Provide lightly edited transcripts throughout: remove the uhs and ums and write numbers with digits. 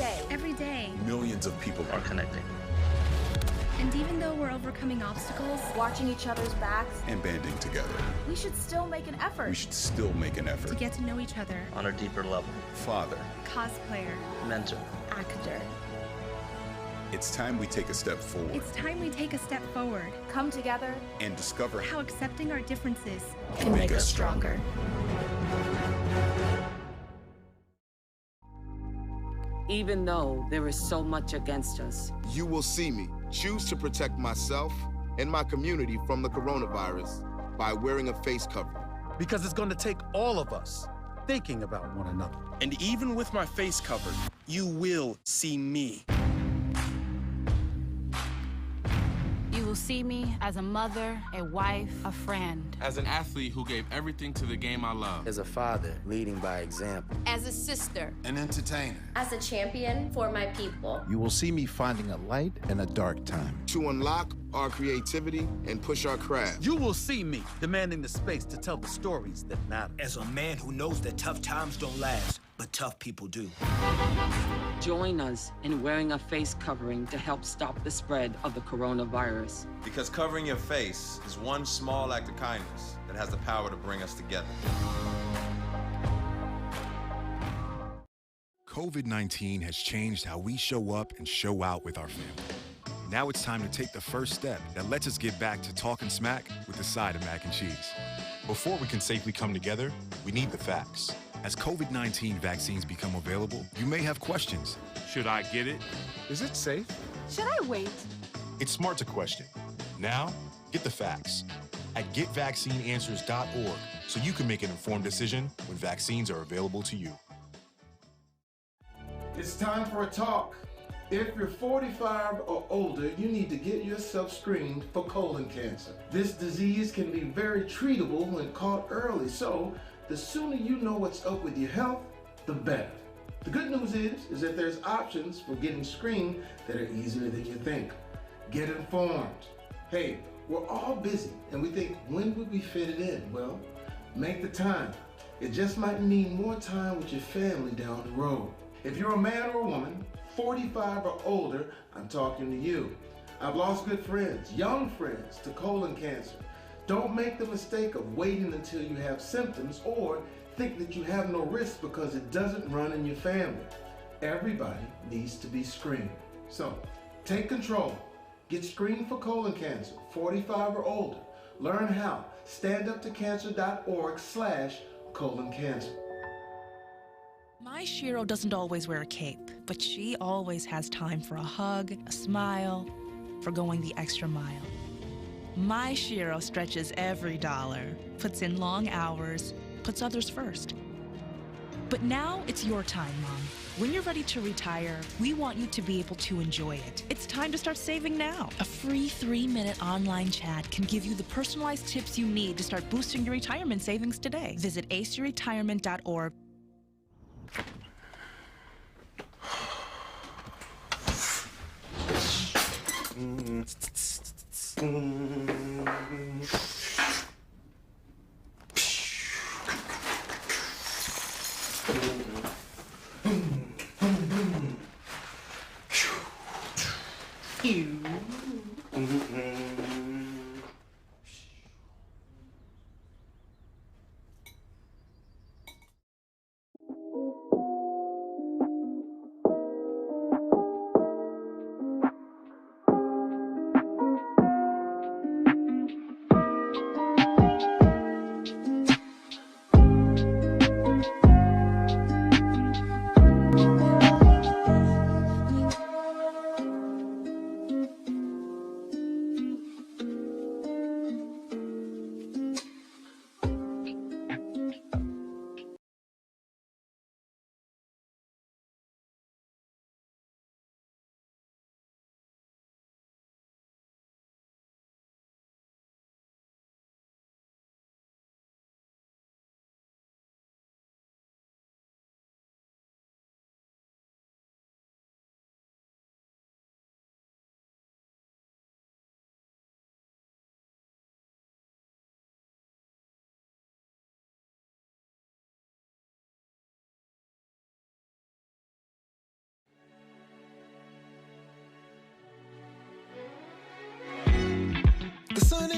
day. Every day. Millions of people are connecting. And even though we're overcoming obstacles, watching each other's backs, and banding together, we should still make an effort. We should still make an effort to get to know each other on a deeper level. Father, cosplayer, mentor, actor. It's time we take a step forward. It's time we take a step forward. Come together and discover how accepting our differences can make us stronger. Even though there is so much against us, you will see me choose to protect myself and my community from the coronavirus by wearing a face covering. Because it's going to take all of us thinking about one another. And even with my face covered, you will see me. You will see me as a mother, a wife, a friend. As an athlete who gave everything to the game I love. As a father, leading by example. As a sister. An entertainer. As a champion for my people. You will see me finding a light in a dark time. To unlock our creativity and push our craft. You will see me demanding the space to tell the stories that matter. As a man who knows that tough times don't last, but tough people do. Join us in wearing a face covering to help stop the spread of the coronavirus. Because covering your face is one small act of kindness that has the power to bring us together. COVID-19 has changed how we show up and show out with our family. Now it's time to take the first step that lets us get back to talking smack with a side of mac and cheese. Before we can safely come together, we need the facts. As COVID-19 vaccines become available, you may have questions. Should I get it? Is it safe? Should I wait? It's smart to question. Now, get the facts at getvaccineanswers.org so you can make an informed decision when vaccines are available to you. It's time for a talk. If you're 45 or older, you need to get yourself screened for colon cancer. This disease can be very treatable when caught early, so the sooner you know what's up with your health, the better. The good news is that there's options for getting screened that are easier than you think. Get informed. Hey, we're all busy and we think, when would we fit it in? Well, make the time. It just might mean more time with your family down the road. If you're a man or a woman, 45 or older, I'm talking to you. I've lost good friends, young friends, to colon cancer. Don't make the mistake of waiting until you have symptoms or think that you have no risk because it doesn't run in your family. Everybody needs to be screened. So, take control. Get screened for colon cancer, 45 or older. Learn how. standuptocancer.org/colon cancer. My Shiro doesn't always wear a cape, but she always has time for a hug, a smile, for going the extra mile. My Shiro stretches every dollar, puts in long hours, puts others first. But now it's your time, Mom. When you're ready to retire, we want you to be able to enjoy it. It's time to start saving now. A free 3-minute online chat can give you the personalized tips you need to start boosting your retirement savings today. Visit aceyourretirement.org.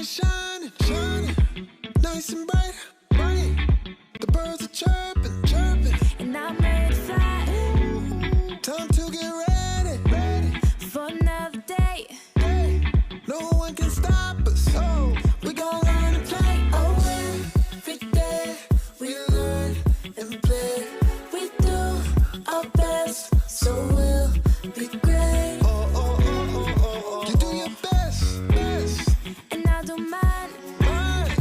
is shining, shining, nice and bright, bright. The birds are chirping, chirping, and I'm ready to fly. Time to get ready, ready for another day. No one can stop us. Oh, we gon' learn to play. Oh, every day we learn and play. We do our best, so we'll be great. Oh, oh, oh, oh, oh, oh. You do your best, best, and I do mine. Mine.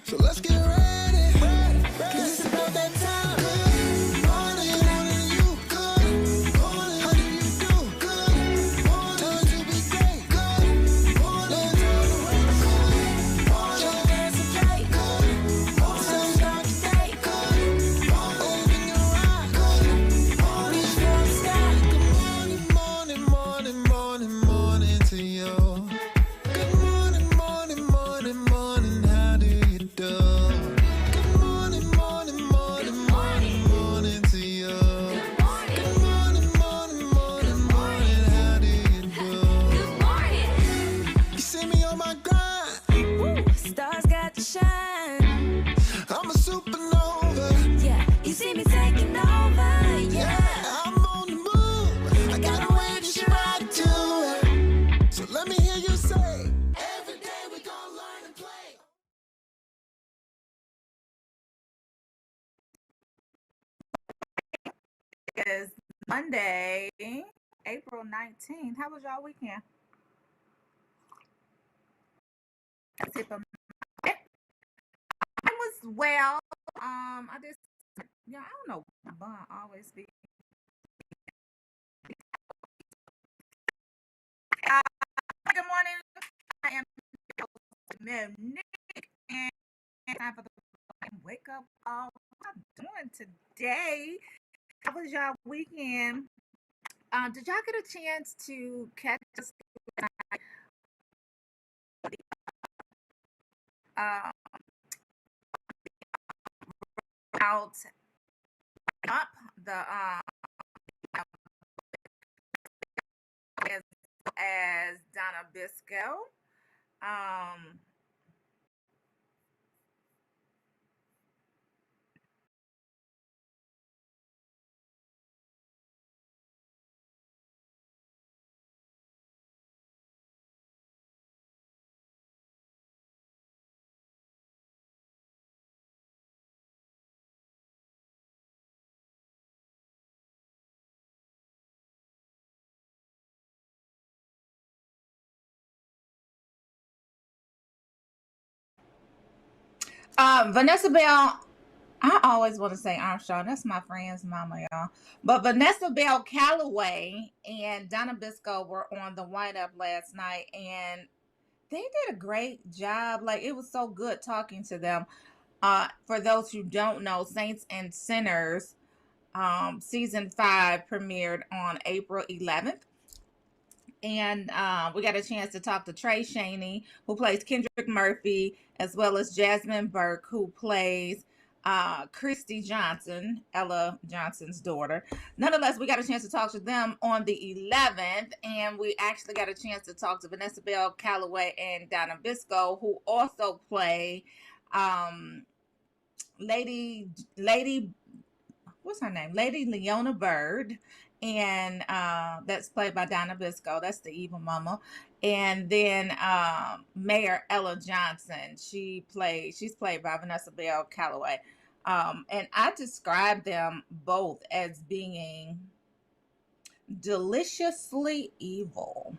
So let's get ready, ready, ready. 'Cause it's about that time. Good morning, morning, you good morning. How do you do? Good morning. Time to be great. Good morning. Let's all the way. Good morning. Jump, dance, and play. Good morning. So start the day. Good morning. Open your eyes. Good morning. Reach for the sky. Good morning, morning, morning, morning, morning to you. Good morning, morning, morning, morning. How do you do? Good morning, morning, morning, morning, morning to you. Good morning, morning, morning, morning. How do you do? Good morning. You see me on my grind. Woo, stars got to shine. I'm a supernova. Yeah, you see me taking over. Yeah, I'm on the move. I got a way to ride to it. So let me hear you say, every day we gon' learn and play. Is Monday, April 19th. How was y'all weekend? That's it for me. It was well. I just, yeah, I don't know. Bun always be. Good morning. I am Nick, and time for the wake up call. What I'm doing today. How was y'all weekend? Did y'all get a chance to catch us out up the as Donna Bisco? Vanessa Bell, I always want to say Armstrong. That's my friend's mama, y'all. But Vanessa Bell Calloway and Donna Bisco were on the White Up last night, and they did a great job. Like, it was so good talking to them. For those who don't know, Saints and Sinners season 5 premiered on April 11th. And we got a chance to talk to Trey Shaney, who plays Kendrick Murphy, as well as Jasmine Burke, who plays Christy Johnson, Ella Johnson's daughter. Nonetheless, we got a chance to talk to them on the 11th, and we actually got a chance to talk to Vanessa Bell Calloway and Donna Bisco, who also play Lady, what's her name? Lady Leona Bird. And that's played by Donna Bisco. That's the evil mama. And then Mayor Ella Johnson. She's played by Vanessa Bell Calloway. And I describe them both as being deliciously evil.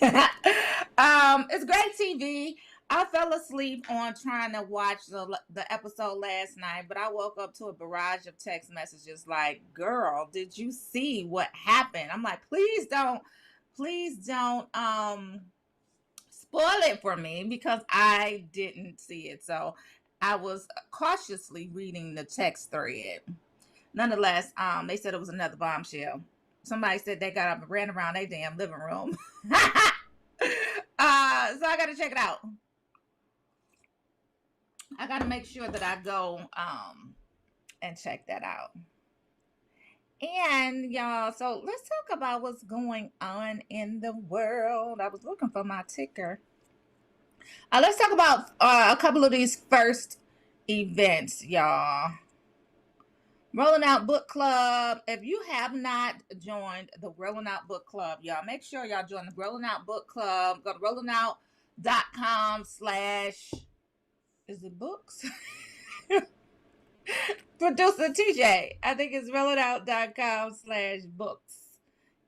It's great TV. I fell asleep on trying to watch the episode last night, but I woke up to a barrage of text messages like, girl, did you see what happened? I'm like, please don't spoil it for me, because I didn't see it. So I was cautiously reading the text thread. Nonetheless, they said it was another bombshell. Somebody said they got up and ran around their damn living room. So I got to check it out. I got to make sure that I go and check that out. And y'all, so let's talk about what's going on in the world. I was looking for my ticker. Let's talk about a couple of these first events, y'all. Rolling Out Book Club. If you have not joined the Rolling Out Book Club, y'all, make sure y'all join the Rolling Out Book Club. Go to rollingout.com/ is it books? Producer TJ. I think it's rollingout.com/books.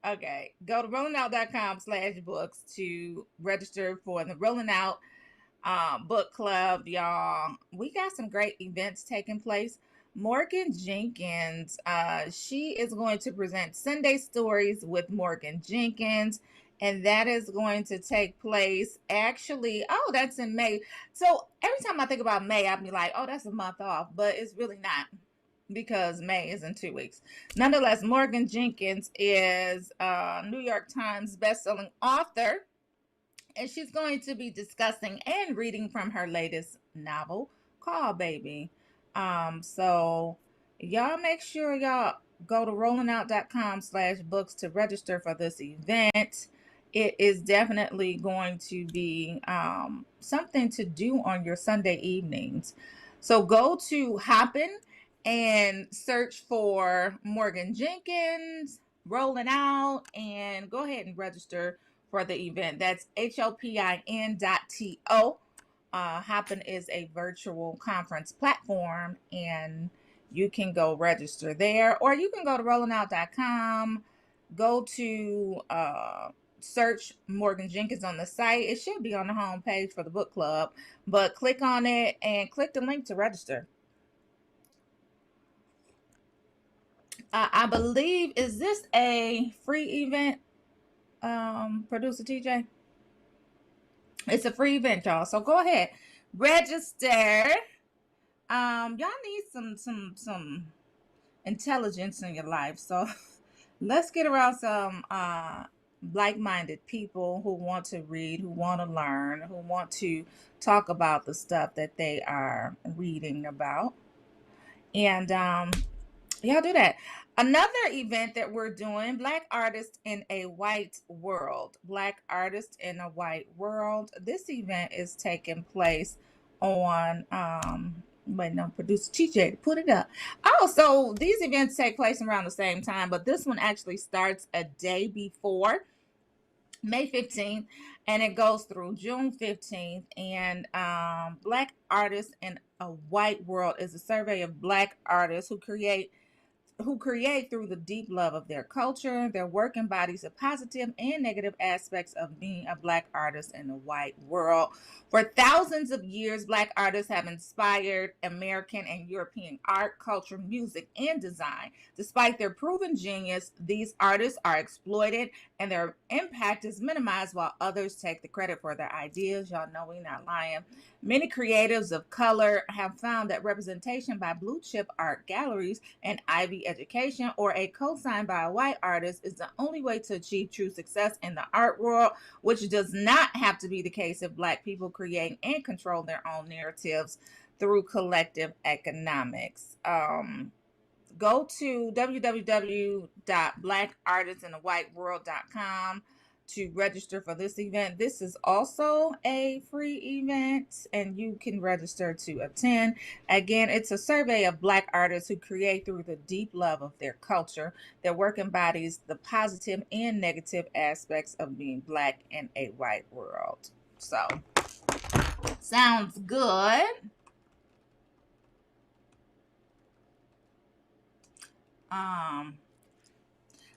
Okay. Go to rollingout.com/books to register for the Rolling Out Book Club, y'all. We got some great events taking place. Morgan Jenkins, she is going to present Sunday Stories with Morgan Jenkins, and that is going to take place actually, that's in May. So every time I think about May, I'll be like, oh, that's a month off, but it's really not, because May is in 2 weeks. Nonetheless, Morgan Jenkins is a New York Times bestselling author, and she's going to be discussing and reading from her latest novel called Baby. So y'all make sure y'all go to rollingout.com/books to register for this event. It is definitely going to be something to do on your Sunday evenings. So go to Hoppin and search for Morgan Jenkins, Rolling Out, and go ahead and register for the event. That's HOPIN.TO. Hoppin is a virtual conference platform, and you can go register there, or you can go to rollingout.com, go to search Morgan Jenkins on the site. It should be on the home page for the book club, but click on it and click the link to register. I believe, is this a free event, producer TJ? It's a free event, y'all. So go ahead, register. Y'all need some intelligence in your life. So let's get around some like-minded people who want to read, who want to learn, who want to talk about the stuff that they are reading about. And y'all do that. Another event that we're doing, Black Artists in a White World. Black Artists in a White World. This event is taking place on, producer TJ, put it up. Oh, so these events take place around the same time, but this one actually starts a day before, May 15th, and it goes through June 15th. And Black Artists in a White World is a survey of Black artists who create through the deep love of their culture. Their work embodies the positive and negative aspects of being a Black artist in a white world. For thousands of years, Black artists have inspired American and European art, culture, music, and design. Despite their proven genius, these artists are exploited and their impact is minimized while others take the credit for their ideas. Y'all know we not lying. Many creatives of color have found that representation by blue chip art galleries and Ivy education, or a co-sign by a white artist, is the only way to achieve true success in the art world, which does not have to be the case if Black people create and control their own narratives through collective economics. Go to www.blackartistinawhiteworld.com to register for this event. This is also a free event, and you can register to attend. Again, it's a survey of Black artists who create through the deep love of their culture. Their work embodies the positive and negative aspects of being Black in a white world. So, sounds good.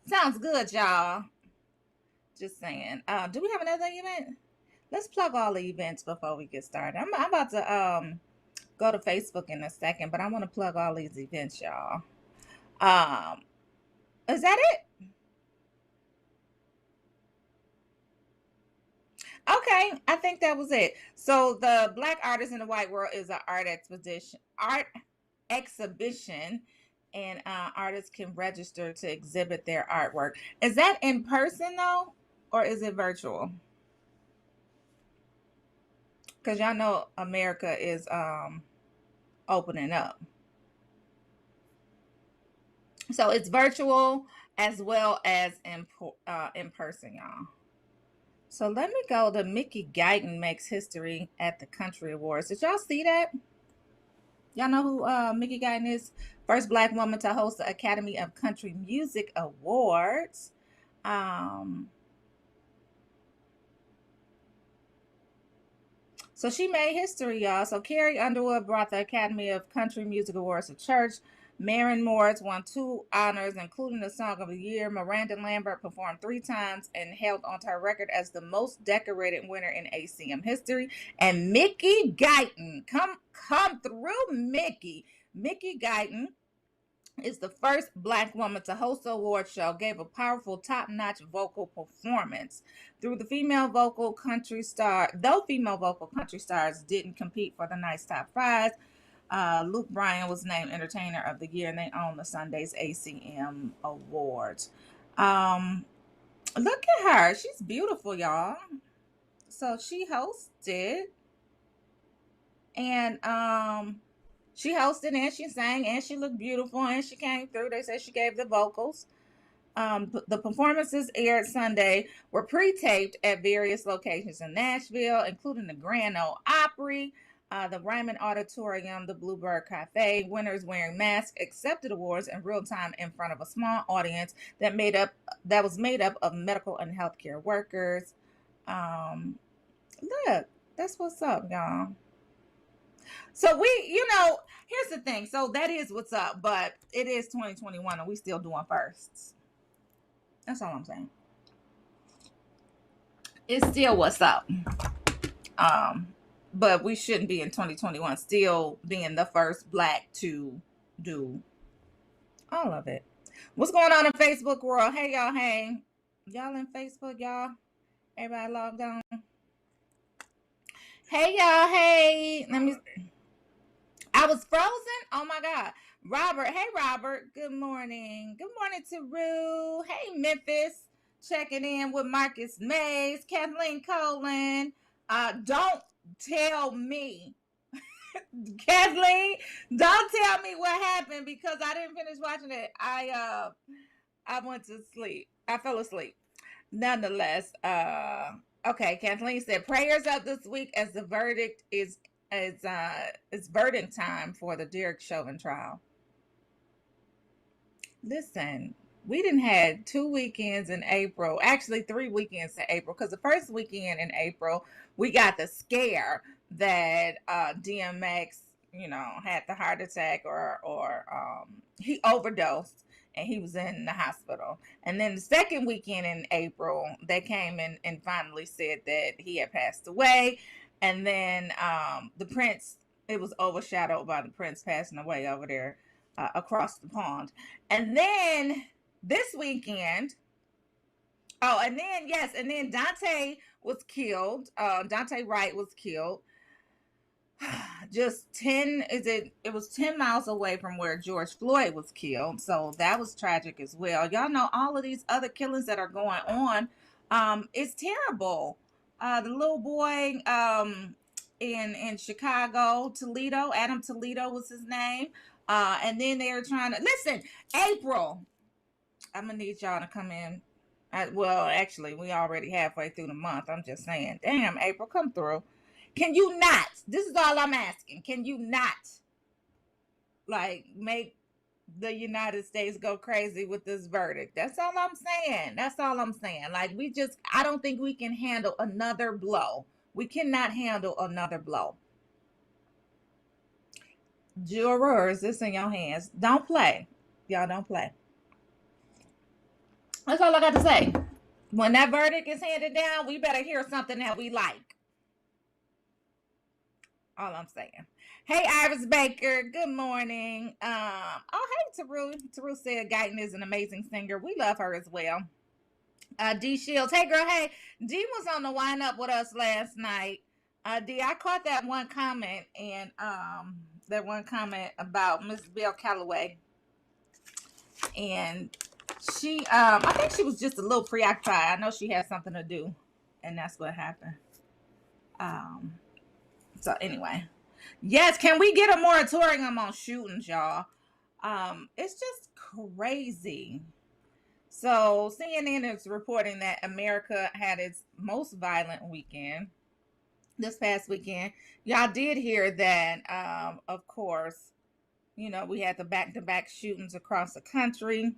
Sounds good, y'all. Just saying. Do we have another event? Let's plug all the events before we get started. I'm about to go to Facebook in a second, but I want to plug all these events, y'all. Is that it? Okay, I think that was it. So the Black Artists in the White World is an art exhibition, and artists can register to exhibit their artwork. Is that in person though, or is it virtual? Because y'all know America is opening up. So it's virtual as well as in person, y'all. So let me go to Mickey Guyton makes history at the Country Awards. Did y'all see that? Y'all know who Mickey Guyton is? First Black woman to host the Academy of Country Music Awards. So she made history, y'all. So Carrie Underwood brought the Academy of Country Music Awards to church. Maren Morris won 2 honors, including the Song of the Year. Miranda Lambert performed 3 times and held onto her record as the most decorated winner in ACM history. And Mickey Guyton, come through, Mickey. Mickey Guyton is the first Black woman to host the award show, gave a powerful, top-notch vocal performance. Though female vocal country stars didn't compete for the night's top prize, Luke Bryan was named Entertainer of the Year, and they own the Sunday's ACM Awards. Look at her. She's beautiful, y'all. So she hosted, and she hosted and she sang and she looked beautiful and she came through. They said she gave the vocals. The performances aired Sunday were pre-taped at various locations in Nashville, including the Grand Ole Opry, the Ryman Auditorium, the Bluebird Cafe. Winners wearing masks accepted awards in real time in front of a small audience that was made up of medical and healthcare workers. Look, that's what's up, y'all. So here's the thing. So that is what's up, but it is 2021 and we still doing firsts. That's all I'm saying. It's still what's up. But we shouldn't be in 2021 still being the first Black to do all of it. What's going on in Facebook world? Hey, y'all. Hey, y'all in Facebook, y'all? Everybody logged on? Hey, y'all. Hey, I was frozen. Oh my God. Robert. Hey, Robert. Good morning. Good morning to Rue. Hey, Memphis. Checking in with Marcus Mays. Kathleen Colan. Don't tell me. Kathleen, don't tell me what happened because I didn't finish watching it. I went to sleep. I fell asleep. Nonetheless, okay, Kathleen said prayers up this week as the verdict is it's verdict time for the Derek Chauvin trial. Listen, we didn't had 2 weekends in April, actually 3 weekends in April, because the first weekend in April, we got the scare that DMX, had the heart attack or he overdosed and he was in the hospital. And then the second weekend in April, they came in and finally said that he had passed away. And then the Prince, it was overshadowed by the Prince passing away over there across the pond. And then this weekend, and then Dante was killed. Dante Wright was killed. It was 10 miles away from where George Floyd was killed. So that was tragic as well. Y'all know all of these other killings that are going on. It's terrible. The little boy in Chicago, Toledo, Adam Toledo was his name. And then they were trying to listen. April, I'm gonna need y'all to come in. Well, actually, we already halfway through the month. I'm just saying, damn, April, come through. Can you not? This is all I'm asking. Can you not, make the United States go crazy with this verdict? That's all I'm saying. That's all I'm saying. I don't think we can handle another blow. We cannot handle another blow. Jurors, it's in your hands. Don't play. Y'all don't play. That's all I got to say. When that verdict is handed down, we better hear something that we like. All I'm saying. Hey, Iris Baker. Good morning. Hey, Taru. Taru said Guyton is an amazing singer. We love her as well. D Shields. Hey, girl. Hey, D was on the wind up with us last night. D, I caught that one comment about Miss Bill Calloway. And she, I think she was just a little preoccupied. I know she had something to do, and that's what happened. So anyway, yes, can we get a moratorium on shootings, y'all? It's just crazy. So CNN is reporting that America had its most violent weekend this past weekend. Y'all did hear that, of course, we had the back-to-back shootings across the country.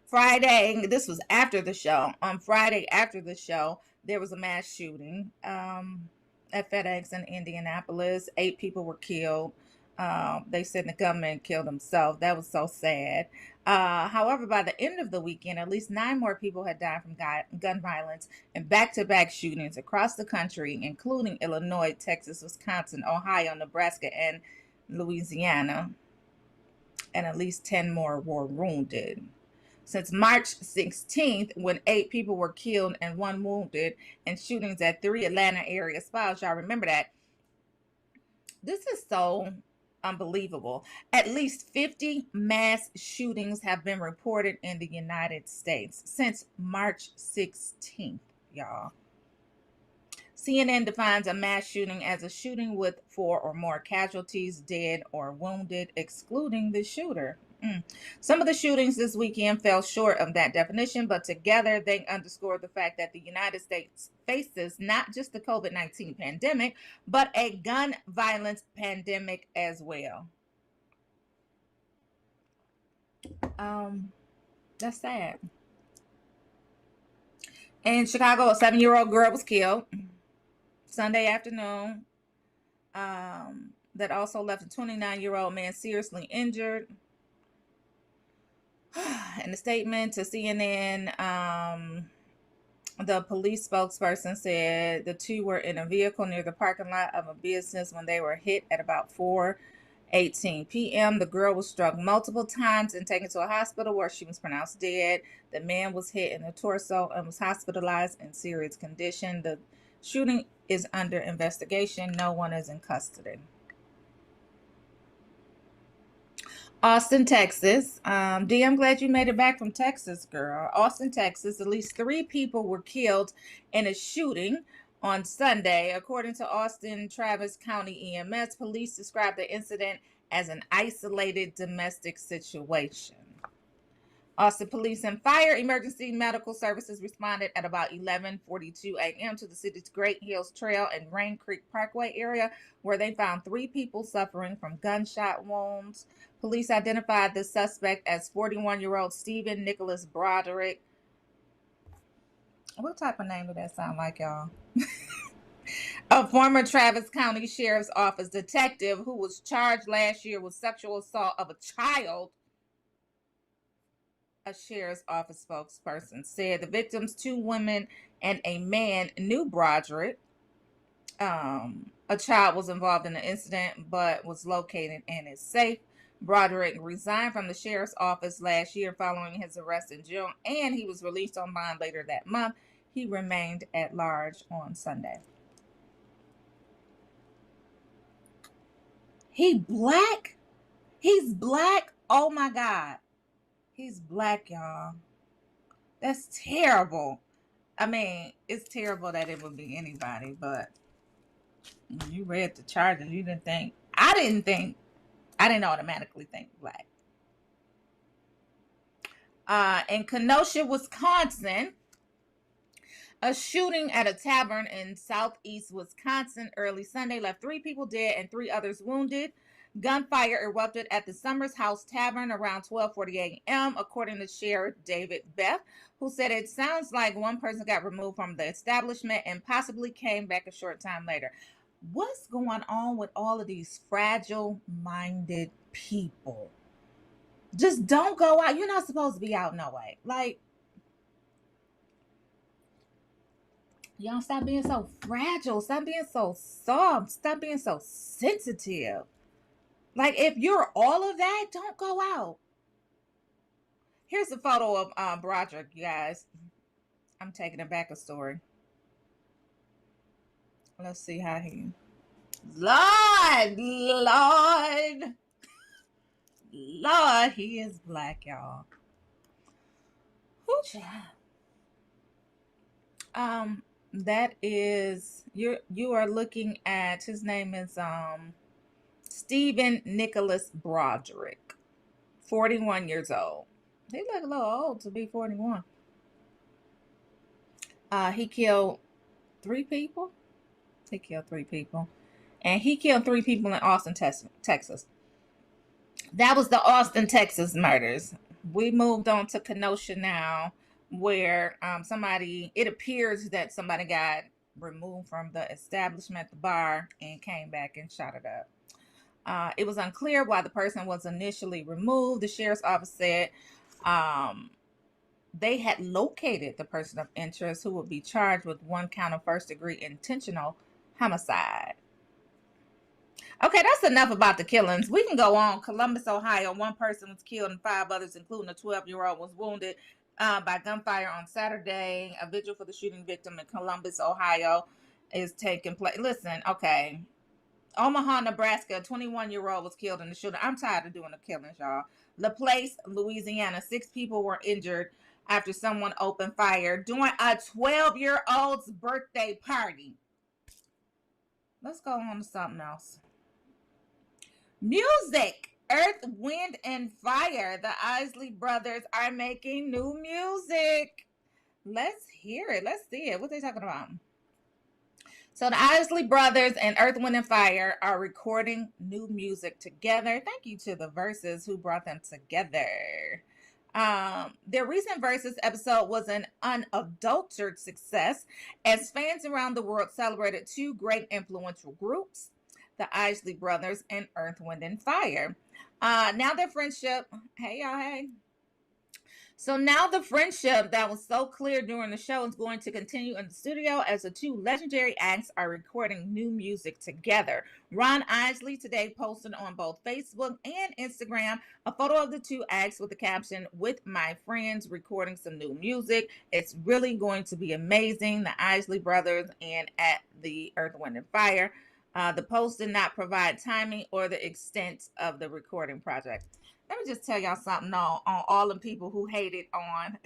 Friday, this was after the show. On Friday after the show, there was a mass shooting at FedEx in Indianapolis. 8 people were killed. They said the gunman killed himself. That was so sad. However, by the end of the weekend, at least 9 more people had died from gun violence and back-to-back shootings across the country, including Illinois, Texas, Wisconsin, Ohio, Nebraska, and Louisiana. And at least 10 more were wounded. Since March 16th, when 8 people were killed and 1 wounded in shootings at 3 Atlanta area spots. Y'all remember that? This is so unbelievable. At least 50 mass shootings have been reported in the United States since March 16th, y'all. CNN defines a mass shooting as a shooting with 4 or more casualties, dead or wounded, excluding the shooter. Some of the shootings this weekend fell short of that definition, but together they underscore the fact that the United States faces not just the COVID-19 pandemic, but a gun violence pandemic as well. That's sad. In Chicago, a 7-year-old girl was killed Sunday afternoon. That also left a 29-year-old man seriously injured. In a statement to CNN, the police spokesperson said the 2 were in a vehicle near the parking lot of a business when they were hit at about 4:18 p.m. The girl was struck multiple times and taken to a hospital where she was pronounced dead. The man was hit in the torso and was hospitalized in serious condition. The shooting is under investigation. No one is in custody. Austin, Texas. Dee, I'm glad you made it back from Texas, girl. Austin, Texas. At least 3 people were killed in a shooting on Sunday. According to Austin Travis County EMS, police described the incident as an isolated domestic situation. Austin Police and Fire Emergency Medical Services responded at about 11:42 a.m. to the city's Great Hills Trail and Rain Creek Parkway area, where they found 3 people suffering from gunshot wounds. Police identified the suspect as 41-year-old Stephen Nicholas Broderick. What type of name did that sound like, y'all? A former Travis County Sheriff's Office detective who was charged last year with sexual assault of a child. A sheriff's office spokesperson said the victims, 2 women and a man, knew Broderick. A child was involved in the incident but was located and is safe. Broderick resigned from the sheriff's office last year following his arrest in June, and he was released on bond later that month. He remained at large on Sunday. He black? He's black? Oh my God. He's black, y'all. That's terrible. I mean, it's terrible that it would be anybody, but you read the charges. You didn't think. I didn't automatically think black. In Kenosha, Wisconsin, a shooting at a tavern in southeast Wisconsin early Sunday left 3 people dead and 3 others wounded. Gunfire erupted at the Summers House Tavern around 12:48 a.m., according to Sheriff David Beth, who said it sounds like one person got removed from the establishment and possibly came back a short time later. What's going on with all of these fragile-minded people? Just don't go out. You're not supposed to be out no way. Like, y'all stop being so fragile. Stop being so soft. Stop being so sensitive. Like, if you're all of that, don't go out. Here's a photo of Broderick, you guys. I'm taking it back a story. Let's see how he... Lord, he is black, y'all. Whoo, that is... You are looking at... His name is... Stephen Nicholas Broderick, 41 years old. He look a little old to be 41. He killed 3 people. He killed 3 people. And he killed 3 people in Austin, Texas. That was the Austin, Texas murders. We moved on to Kenosha now, where it appears that somebody got removed from the establishment, the bar, and came back and shot it up. It was unclear why the person was initially removed. The sheriff's office said they had located the person of interest who would be charged with 1 count of first-degree intentional homicide. Okay, that's enough about the killings. We can go on. Columbus, Ohio, 1 person was killed and 5 others, including a 12-year-old, was wounded by gunfire on Saturday. A vigil for the shooting victim in Columbus, Ohio is taking place. Listen, okay. Omaha, Nebraska, a 21-year-old was killed in the shooting. I'm tired of doing the killings, y'all. LaPlace, Louisiana, 6 people were injured after someone opened fire during a 12-year-old's birthday party. Let's go on to something else. Music. Earth, Wind, and Fire. The Isley Brothers are making new music. Let's hear it. Let's see it. What are they talking about? So the Isley Brothers and Earth, Wind, and Fire are recording new music together. Thank you to the Verses who brought them together. Their recent Verses episode was an unadulterated success as fans around the world celebrated 2 great influential groups, the Isley Brothers and Earth, Wind, and Fire. Now their friendship, hey y'all, hey. So now the friendship that was so clear during the show is going to continue in the studio as the 2 legendary acts are recording new music together. Ron Isley today posted on both Facebook and Instagram a photo of the 2 acts with the caption, "With my friends recording some new music. It's really going to be amazing." The Isley Brothers and at the Earth, Wind, and Fire. The post did not provide timing or the extent of the recording project. Let me just tell y'all something on all the people who hated on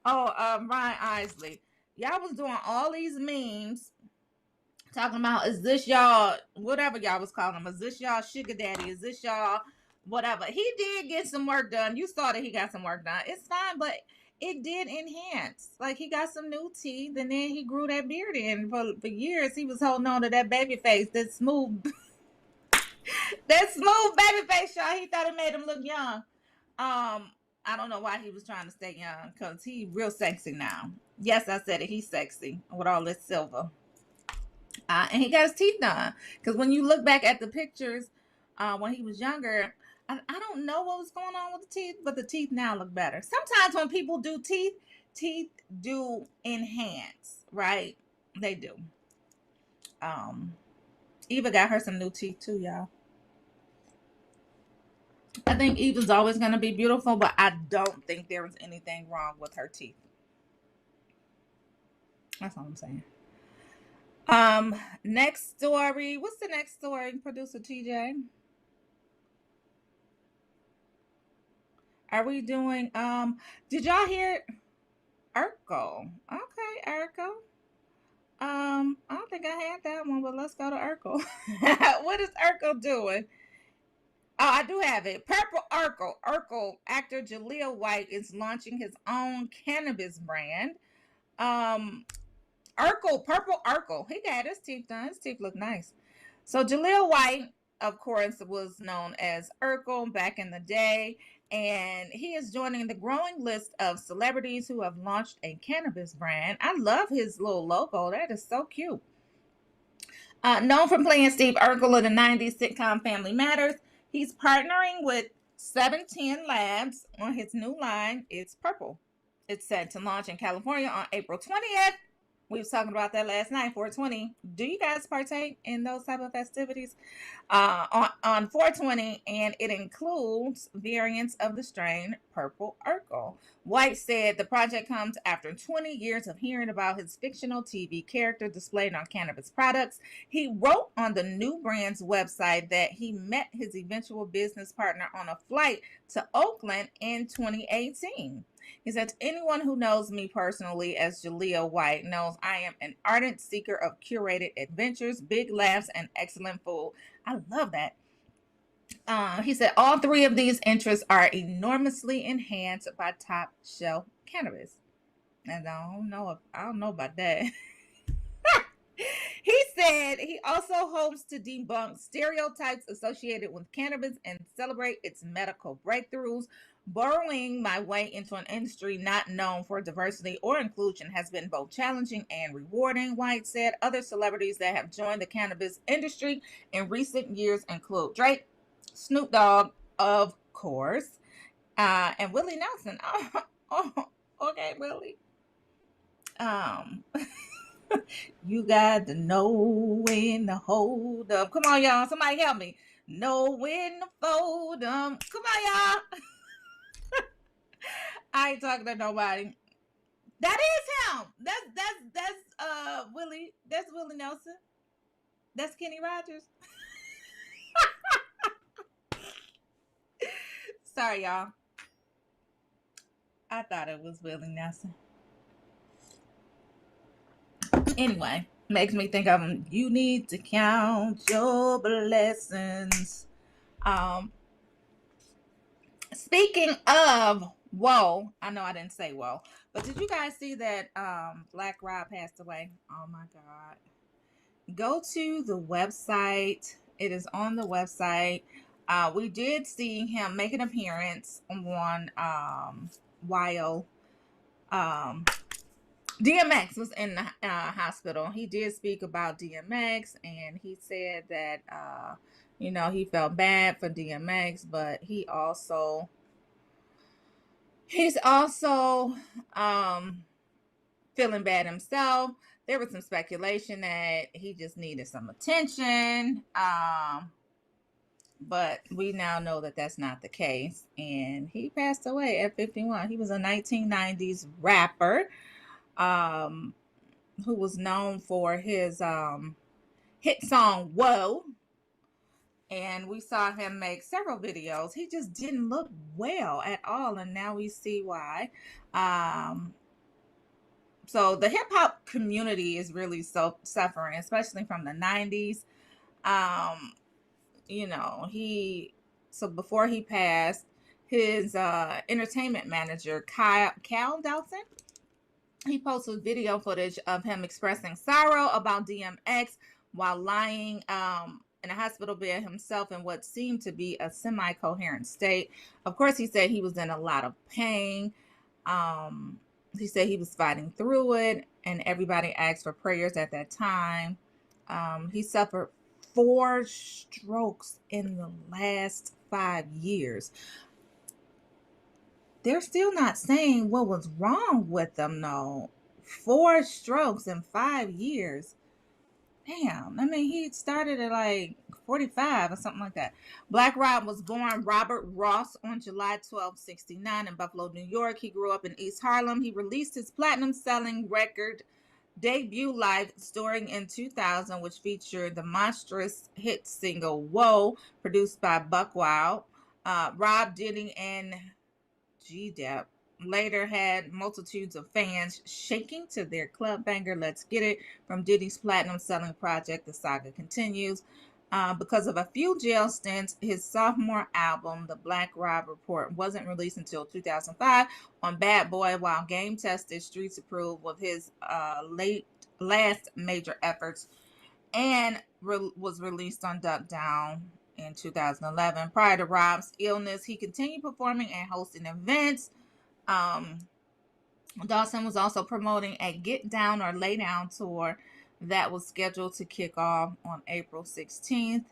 Bryan Isley. Y'all was doing all these memes talking about, is this y'all, whatever y'all was calling him, is this y'all sugar daddy, is this y'all whatever. He did get some work done. You saw that he got some work done. It's fine, but it did enhance. Like, he got some new teeth, and then he grew that beard in. For years, he was holding on to that baby face, that smooth baby face, y'all. He thought it made him look young. I don't know why he was trying to stay young, because he real sexy now. Yes, I said it. He's sexy with all this silver. And he got his teeth done. Because when you look back at the pictures when he was younger, I don't know what was going on with the teeth, but the teeth now look better. Sometimes when people do teeth do enhance, right? They do. Eva got her some new teeth too, y'all. I think Eva's always going to be beautiful, but I don't think there was anything wrong with her teeth. That's all I'm saying. Next story. What's the next story, producer TJ? Are we doing, did y'all hear Urkel? Okay, Urkel. I don't think I had that one, but let's go to Urkel. What is Urkel doing? Oh, I do have it. Purple Urkel. Urkel actor Jaleel White is launching his own cannabis brand. Urkel, Purple Urkel. He got his teeth done. His teeth look nice. So Jaleel White, of course, was known as Urkel back in the day, and he is joining the growing list of celebrities who have launched a cannabis brand. I love his little logo. That is so cute. Known for playing Steve Urkel in the 90s sitcom Family Matters, he's partnering with 710 Labs on his new line, It's Purple. It's set to launch in California on April 20th. We was talking about that last night, 420. Do you guys partake in those type of festivities? On 420, and it includes variants of the strain Purple Urkel. White said the project comes after 20 years of hearing about his fictional TV character displayed on cannabis products. He wrote on the new brand's website that he met his eventual business partner on a flight to Oakland in 2018. He said, anyone who knows me personally as Jaleel White knows I am an ardent seeker of curated adventures, big laughs, and excellent food. I love that. He said all three of these interests are enormously enhanced by top shelf cannabis. And I don't know about that. He said he also hopes to debunk stereotypes associated with cannabis and celebrate its medical breakthroughs. Burrowing my way into an industry not known for diversity or inclusion has been both challenging and rewarding, White said. Other celebrities that have joined the cannabis industry in recent years include Drake, Snoop Dogg, of course, and Willie Nelson. Oh, okay, Willie. You got to know when to hold up. Come on, y'all. Somebody help me. Know when to fold up. Come on, y'all. I ain't talking to nobody. That is him. That's Willie. That's Willie Nelson. That's Kenny Rogers. Sorry, y'all. I thought it was Willie Nelson. Anyway, makes me think of him. You need to count your blessings. Speaking of whoa, I know I didn't say whoa, but did you guys see that Black Rob passed away? Oh my God. Go to the website. It is on the website. We did see him make an appearance on while DMX was in the hospital. He did speak about DMX, and he said that he felt bad for DMX, but he's also feeling bad himself. There was some speculation that he just needed some attention, but we now know that that's not the case, and he passed away at 51. He was a 1990s rapper who was known for his hit song Whoa, and we saw him make several videos. He just didn't look well at all, and now we see why. So the hip hop community is really suffering, especially from the 90s. Before he passed, his entertainment manager, Cal Dawson, he posted video footage of him expressing sorrow about DMX while lying in a hospital bed himself in what seemed to be a semi-coherent state. Of course, he said he was in a lot of pain. He said he was fighting through it, and everybody asked for prayers at that time. He suffered 4 strokes in the last 5 years. They're still not saying what was wrong with them, though. 4 strokes in 5 years. Damn. I mean, he started at like 45 or something like that. Black Rob was born Robert Ross on July 12, 1969 in Buffalo, New York. He grew up in East Harlem. He released his platinum-selling record debut Life Story in 2000, which featured the monstrous hit single Whoa, produced by Buck Wild. Rob, Diddy, and G-Dep later had multitudes of fans shaking to their club banger Let's Get It from Diddy's platinum-selling project. The saga continues. Because of a few jail stints, his sophomore album, The Black Rob Report, wasn't released until 2005 on Bad Boy, while game tested Streets approved of his last major efforts, and was released on Duck Down in 2011. Prior to Rob's illness, he continued performing and hosting events. Dawson was also promoting a Get Down or Lay Down tour that was scheduled to kick off on April 16th.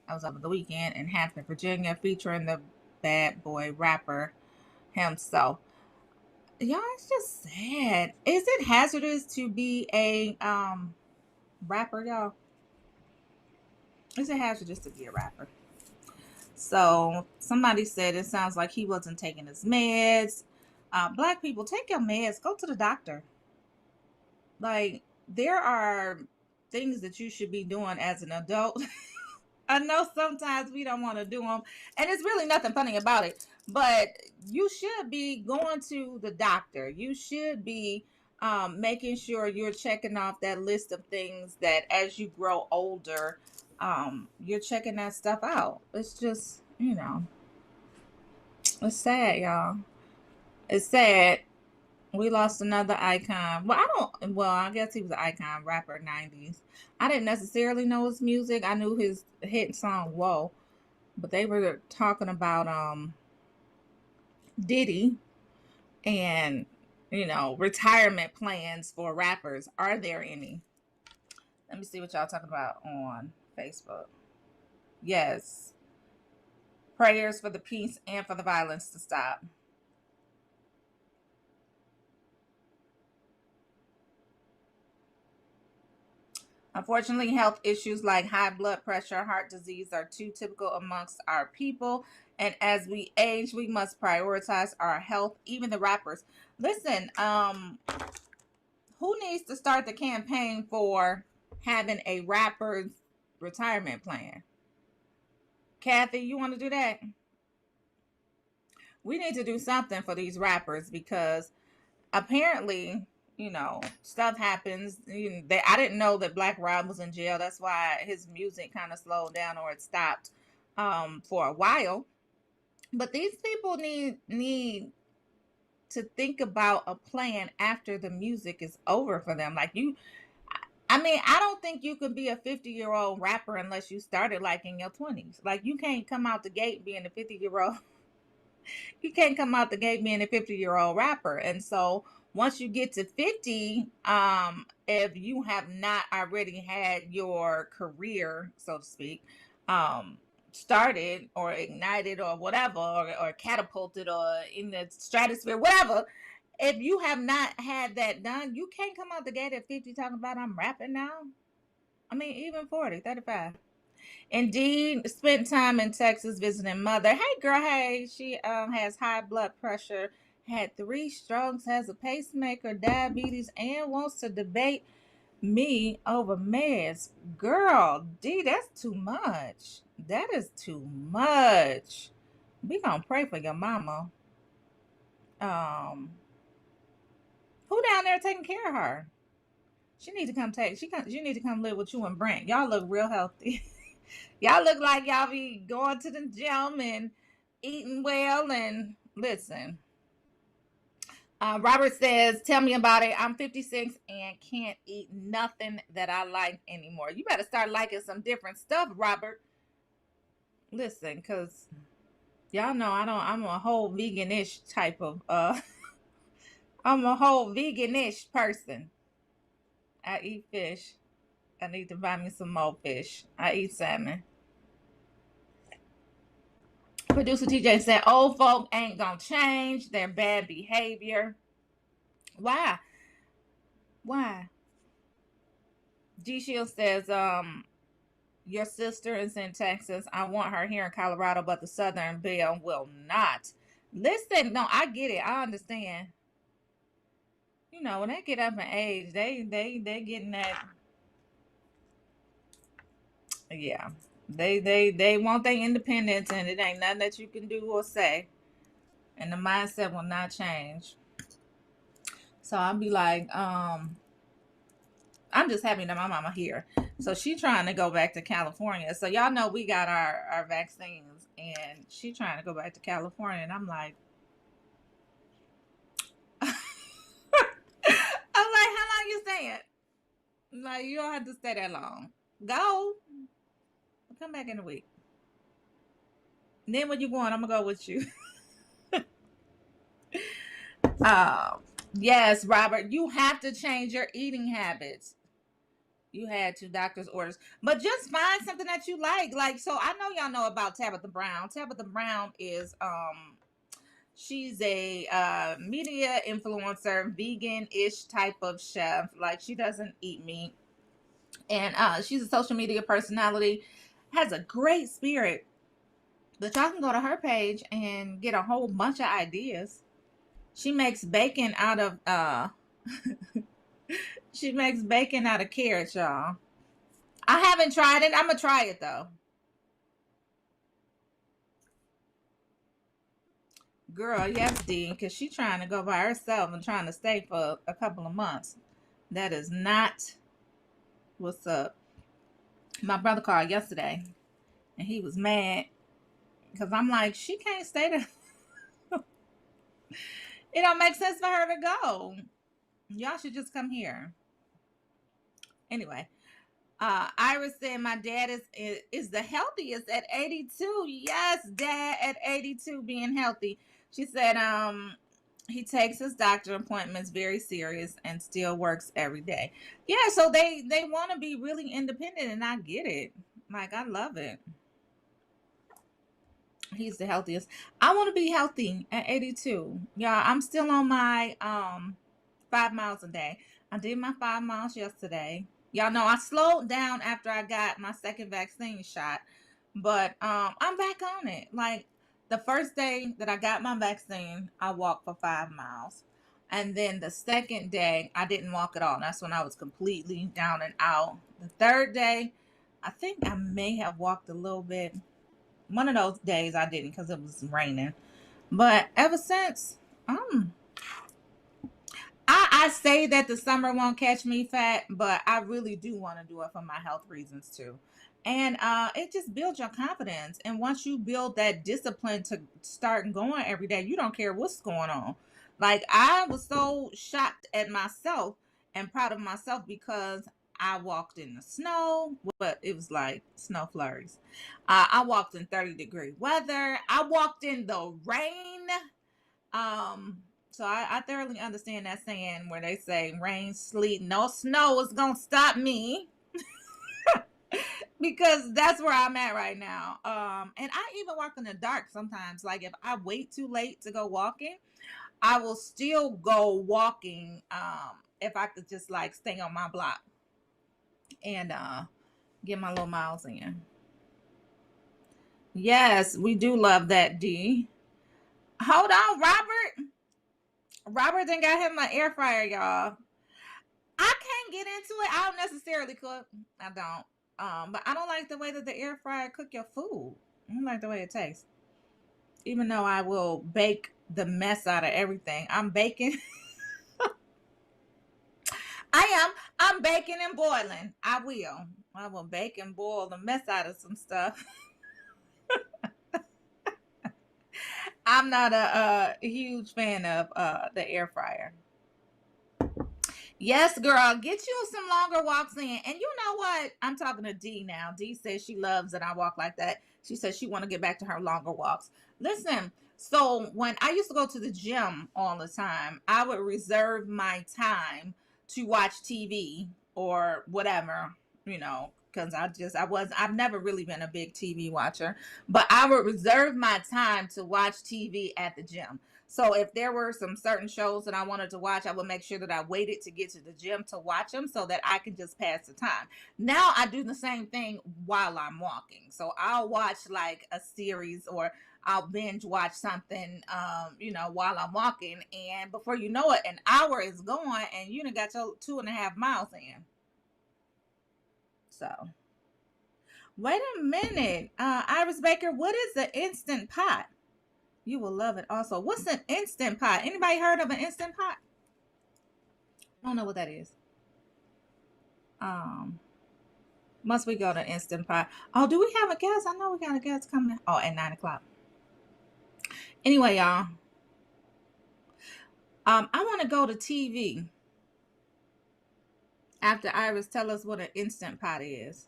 That was over the weekend in Hampton, Virginia, featuring the Bad Boy rapper himself. Y'all, it's just sad. Is it hazardous to be a rapper, y'all? Is it hazardous to be a rapper? So somebody said it sounds like he wasn't taking his meds. Black people, take your meds. Go to the doctor. Like, there are things that you should be doing as an adult. I know sometimes we don't want to do them, and it's really nothing funny about it, but you should be going to the doctor. You should be making sure you're checking off that list of things that as you grow older, you're checking that stuff out. It's just, you know, it's sad, y'all. It's sad. We lost another icon. Well, I guess he was an icon, rapper, 90s. I didn't necessarily know his music. I knew his hit song, Whoa. But they were talking about Diddy and, retirement plans for rappers. Are there any? Let me see what y'all talking about on Facebook. Yes. Prayers for the peace and for the violence to stop. Unfortunately, health issues like high blood pressure, heart disease are too typical amongst our people. And as we age, we must prioritize our health, even the rappers. Listen, who needs to start the campaign for having a rapper's retirement plan? Kathy, you want to do that? We need to do something for these rappers because apparently, stuff happens. I didn't know that Black Rob was in jail. That's why his music kind of slowed down or it stopped for a while. But these people need to think about a plan after the music is over for them. I don't think you can be a 50-year-old rapper unless you started like in your 20s. Like you can't come out the gate being a 50-year-old. You can't come out the gate being a 50-year-old rapper. And so once you get to 50, if you have not already had your career, so to speak, started or ignited or whatever, or catapulted or in the stratosphere, whatever, if you have not had that done, you can't come out the gate at 50 talking about I'm rapping now. I mean, even 40, 35. Indeed, spent time in Texas visiting mother. Hey, girl, hey. She has high blood pressure, had 3 strokes, has a pacemaker, diabetes, and wants to debate me over meds. Girl, D, that's too much. That is too much. We gonna pray for your mama. Who down there taking care of her? She need to come you need to come live with you and Brent. Y'all look real healthy. Y'all look like y'all be going to the gym and eating well. And listen, Robert says, tell me about it. I'm 56 and can't eat nothing that I like anymore. You better start liking some different stuff, Robert. Listen, because y'all know I'm a whole vegan-ish type of, I'm a whole vegan-ish person. I eat fish. I need to buy me some more fish. I eat salmon. Producer TJ said, old folk ain't gonna change their bad behavior. Why? G Shield says, your sister is in Texas. I want her here in Colorado, but the Southern Belle will not. Listen, no, I get it. I understand. When they get up in age, they getting that. Yeah. They want their independence, and it ain't nothing that you can do or say. And the mindset will not change. So I'll be like, I'm just happy that my mama here. So she trying to go back to California. So y'all know we got our vaccines, and she trying to go back to California. And I'm like, how long you staying? Like, you don't have to stay that long. Go. Come back in a week. And then when you going, I'm gonna go with you. Yes, Robert, you have to change your eating habits. You had 2 doctor's orders, but just find something that you like. So I know y'all know about Tabitha Brown. Tabitha Brown is she's a media influencer, vegan-ish type of chef. Like, she doesn't eat meat, and she's a social media personality, has a great spirit. But y'all can go to her page and get a whole bunch of ideas. She makes bacon out of carrots, y'all. I haven't tried it. I'm gonna try it though. Girl, yes, Dean, because she's trying to go by herself and trying to stay for a couple of months. That is not what's up. My brother called yesterday, and he was mad Because I'm like, she can't stay there. It don't make sense for her to go. Y'all should just come here. Anyway, Iris said my dad is the healthiest at 82. Yes, dad at 82 being healthy. She said he takes his doctor appointments very serious and still works every day. Yeah, so they want to be really independent, and I get it. Like, I love it. He's the healthiest. I want to be healthy at 82. Yeah, I'm still on my 5 miles a day. I did my 5 miles yesterday. Y'all know I slowed down after I got my second vaccine shot, but I'm back on it. Like, the first day that I got my vaccine, I walked for 5 miles. And then the second day, I didn't walk at all. That's when I was completely down and out. The third day, I think I may have walked a little bit. One of those days I didn't because it was raining. But ever since, I say that the summer won't catch me fat, but I really do want to do it for my health reasons too. And it just builds your confidence. And once you build that discipline to start going every day, you don't care what's going on. Like, I was so shocked at myself and proud of myself because I walked in the snow, but it was like snow flurries. I walked in 30-degree weather. I walked in the rain. So I thoroughly understand that saying where they say rain, sleet, no snow is going to stop me. Because that's where I'm at right now. And I even walk in the dark sometimes. Like, if I wait too late to go walking, I will still go walking if I could just like stay on my block and get my little miles in. Yes, we do love that, D. Hold on, Robert. Robert done got him an air fryer, y'all. I can't get into it. I don't necessarily cook. I don't. But I don't like the way that the air fryer cook your food. I don't like the way it tastes. Even though I will bake the mess out of everything. I'm baking. I'm baking and boiling. I will bake and boil the mess out of some stuff. I'm not a huge fan of the air fryer. Yes, girl, get you some longer walks in. And you know what? I'm talking to D now. D says she loves that I walk like that. She says she want to get back to her longer walks. Listen, so when I used to go to the gym all the time, I would reserve my time to watch TV or whatever, you know, because I've never really been a big TV watcher, but I would reserve my time to watch TV at the gym. So if there were some certain shows that I wanted to watch, I would make sure that I waited to get to the gym to watch them so that I could just pass the time. Now I do the same thing while I'm walking. So I'll watch like a series or I'll binge watch something, while I'm walking. And before you know it, an hour is gone and you done got your 2.5 miles in. So, wait a minute. Iris Baker, what is the Instant Pot? You will love it also. What's an Instant Pot? Anybody heard of an Instant Pot? I don't know what that is. Must we go to Instant Pot? Oh, do we have a guest? I know we got a guest coming. Oh, at 9 o'clock. Anyway, y'all. I want to go to TV after Iris tell us what an Instant Pot is.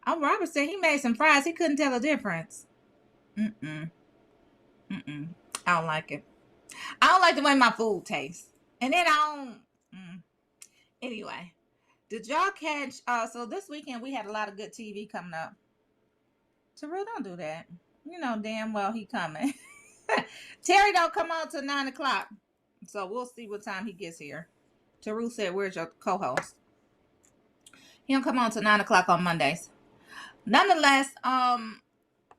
Oh, Robert said he made some fries. He couldn't tell the difference. I don't like it. I don't like the way my food tastes. And then Anyway, did y'all catch? So this weekend we had a lot of good TV coming up. Terrell, don't do that. You know damn well he coming. Terry don't come on till 9 o'clock. So we'll see what time he gets here. Terrell said, "Where's your co-host?" He don't come on till 9 o'clock on Mondays. Nonetheless,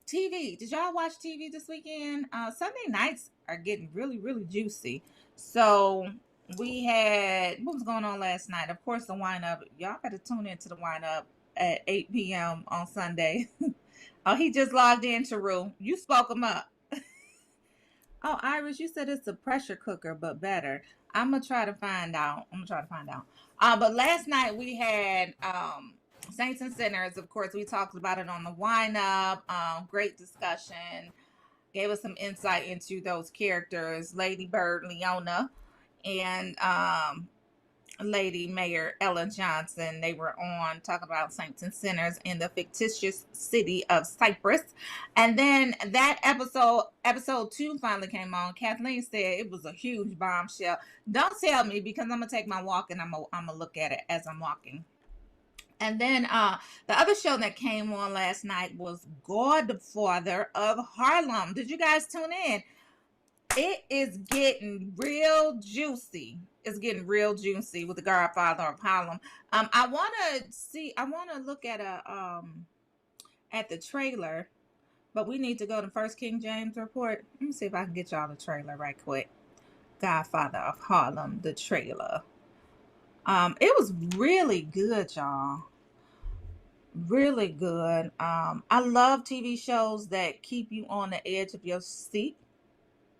TV. Did y'all watch TV this weekend? Sunday nights are getting really, really juicy. So we had, what was going on last night? Of course, the wind-up. Y'all got to tune into the wind-up at 8 p.m. on Sunday. Oh, he just logged in, Teru. You spoke him up. Oh, Iris, you said it's a pressure cooker, but better. I'm going to try to find out. But last night we had Saints and Sinners, of course, we talked about it on the wind up. Great discussion. Gave us some insight into those characters, Lady Bird Leona and Lady Mayor Ella Johnson. They were on talking about Saints and Sinners in the fictitious city of Cyprus. And then that episode 2 finally came on. Kathleen said it was a huge bombshell. Don't tell me, because I'm gonna take my walk and I'm gonna look at it as I'm walking. And then the other show that came on last night was Godfather of Harlem. Did you guys tune in? It is getting real juicy. It's getting real juicy with the Godfather of Harlem. I want to look at the trailer, but we need to go to First King James report. Let me see if I can get y'all the trailer right quick. Godfather of Harlem, the trailer. It was really good, y'all. Really good. I love TV shows that keep you on the edge of your seat.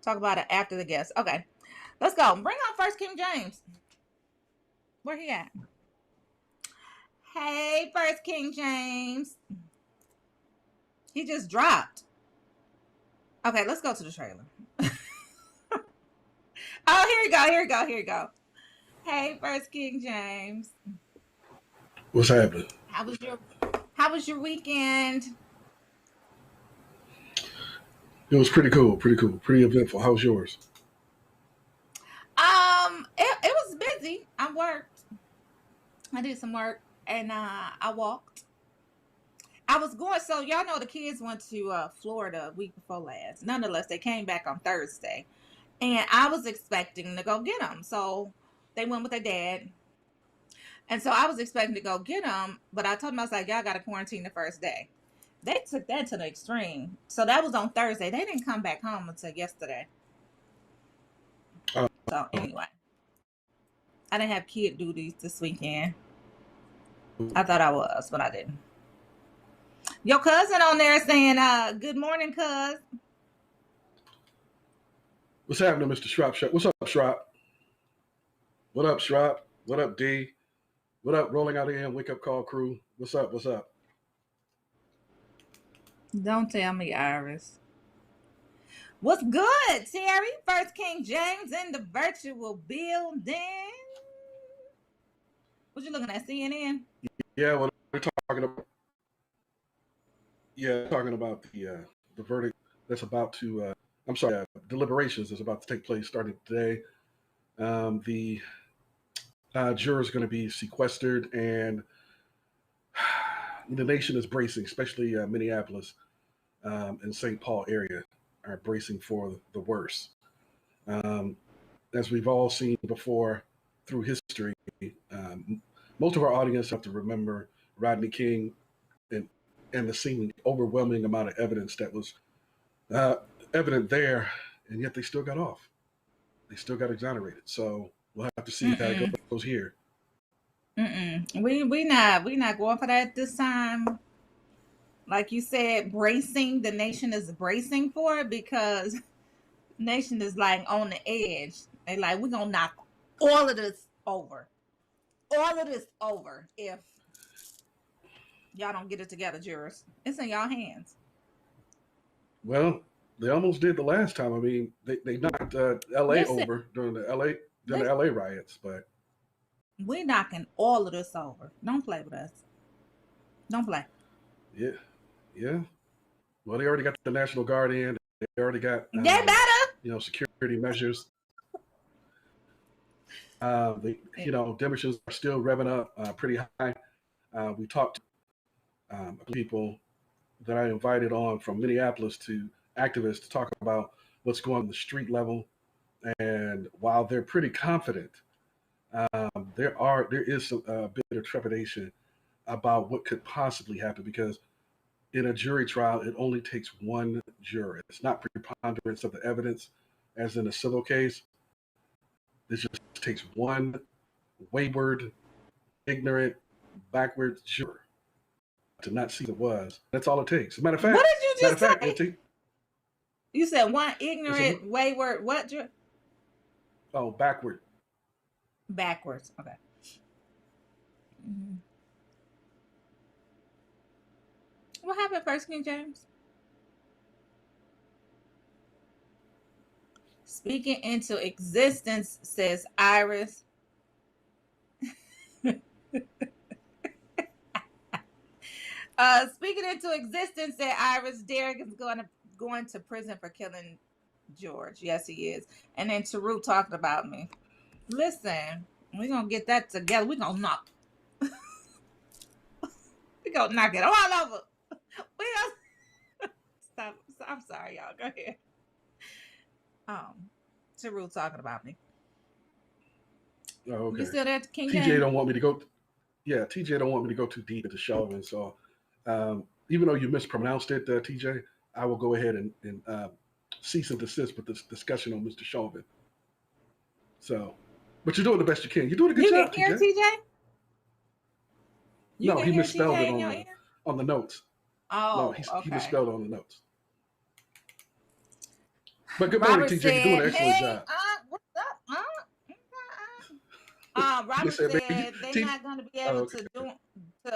Talk about it after the guest. Okay, let's go. Bring on First King James. Where he at? Hey, First King James. He just dropped. Okay, let's go to the trailer. Oh, here you go. Hey, First King James. What's happening? How was your weekend? It was pretty cool, pretty eventful. How was yours? It was busy. I worked. I did some work and I walked. I was going, so y'all know the kids went to Florida a week before last. Nonetheless, they came back on Thursday. And I was expecting to go get them. So they went with their dad. And so I was expecting to go get them, but I told them, I was like, y'all got to quarantine the first day. They took that to the extreme. So that was on Thursday. They didn't come back home until yesterday. So anyway, I didn't have kid duties this weekend. I thought I was, but I didn't. Your cousin on there saying, good morning, cuz. What's happening, Mr. Shrop? What's up, Shrop? What up, Shrop? What up, D? What up, Rolling Out in Wake Up Call crew? What's up? Don't tell me, Iris. What's good, Terry? First King James in the virtual building. What you looking at, CNN? Yeah, well, they're talking about the verdict that's about to. Deliberations is about to take place starting today. The jurors are going to be sequestered, and the nation is bracing, especially Minneapolis and St. Paul area are bracing for the worst. As we've all seen before through history, most of our audience have to remember Rodney King and the seeming overwhelming amount of evidence that was evident there, and yet they still got off. They still got exonerated. So we'll have to see how it goes here. We not going for that this time. Like you said, bracing. The nation is bracing for it because the nation is like on the edge. They like, we're gonna knock all of this over. All of this over if y'all don't get it together, jurors. It's in y'all hands. Well, they almost did the last time. I mean, they knocked LA over during the LA riots, but we're knocking all of this over. Don't play with us. Don't play. Yeah. Well, they already got the National Guard in. They already got they better. Security measures. Demonstrations are still revving up pretty high. We talked to people that I invited on from Minneapolis to activists to talk about what's going on the street level. And while they're pretty confident, there is a bit of trepidation about what could possibly happen, because in a jury trial, it only takes one juror. It's not preponderance of the evidence, as in a civil case. It just takes one wayward, ignorant, backward juror to not see what it was. That's all it takes. As a matter of fact, what did you just say? You said one ignorant, wayward, what juror? Oh, backward. Backwards. Okay. What happened, First King James? Speaking into existence, says Iris. Speaking into existence, said Iris. Derek is going to prison for killing George. Yes, he is. And then Taru talking about me. Listen, we're gonna get that together. We're gonna knock. We're gonna knock it all over. We gonna stop. I'm sorry, y'all. Go ahead. Taru talking about me. Oh, okay. You still there, King TJ James? don't want me to go. Yeah, TJ don't want me to go too deep into Chauvin. So even though you mispronounced it, TJ, I will go ahead and cease and desist with this discussion on Mr. Chauvin. So, but you're doing the best you can. You're doing a good job, You can hear TJ? No, he misspelled it on the notes. Oh, no, he okay. misspelled it on the notes. But good morning, TJ. You're doing an excellent job. What's up? Robert said they're not going to be able to do.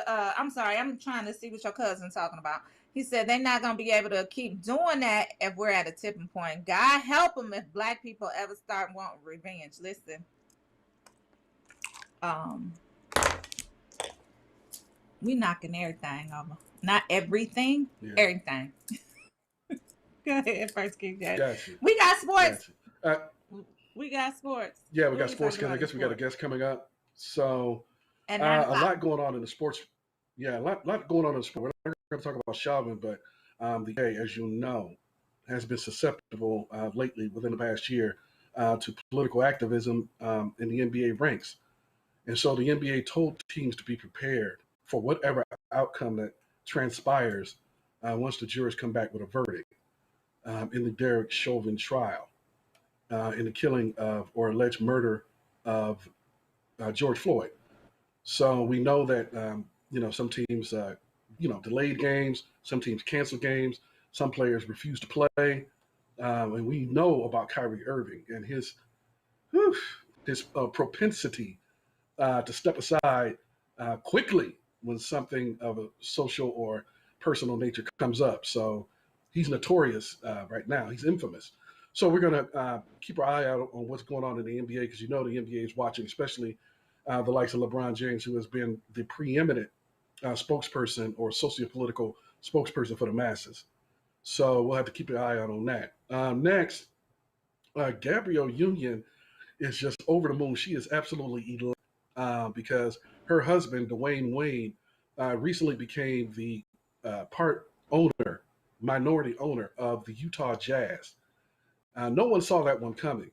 I'm sorry, I'm trying to see what your cousin's talking about. He said they're not going to be able to keep doing that if we're at a tipping point. God help them if Black people ever start wanting revenge. Listen, we knocking everything over. Not everything, everything. Go ahead, First King James. Gotcha. We got sports. Gotcha. We got sports. Yeah, we got sports. I guess we got a guest coming up. So a lot going on in the sports. Yeah, a lot going on in the sport. We're not going to talk about Chauvin, but the NBA, as you know, has been susceptible lately within the past year to political activism in the NBA ranks. And so the NBA told teams to be prepared for whatever outcome that transpires once the jurors come back with a verdict in the Derek Chauvin trial, in the killing of or alleged murder of George Floyd. So we know that, some teams, delayed games, some teams canceled games, some players refused to play. And we know about Kyrie Irving and his propensity to step aside quickly when something of a social or personal nature comes up. So he's notorious right now. He's infamous. So we're going to keep our eye out on what's going on in the NBA because the NBA is watching, especially the likes of LeBron James, who has been the preeminent spokesperson or socio-political spokesperson for the masses. So we'll have to keep an eye out on that. Next, Gabrielle Union is just over the moon. She is absolutely elite because her husband, Dwayne Wade, recently became the minority owner of the Utah Jazz. No one saw that one coming,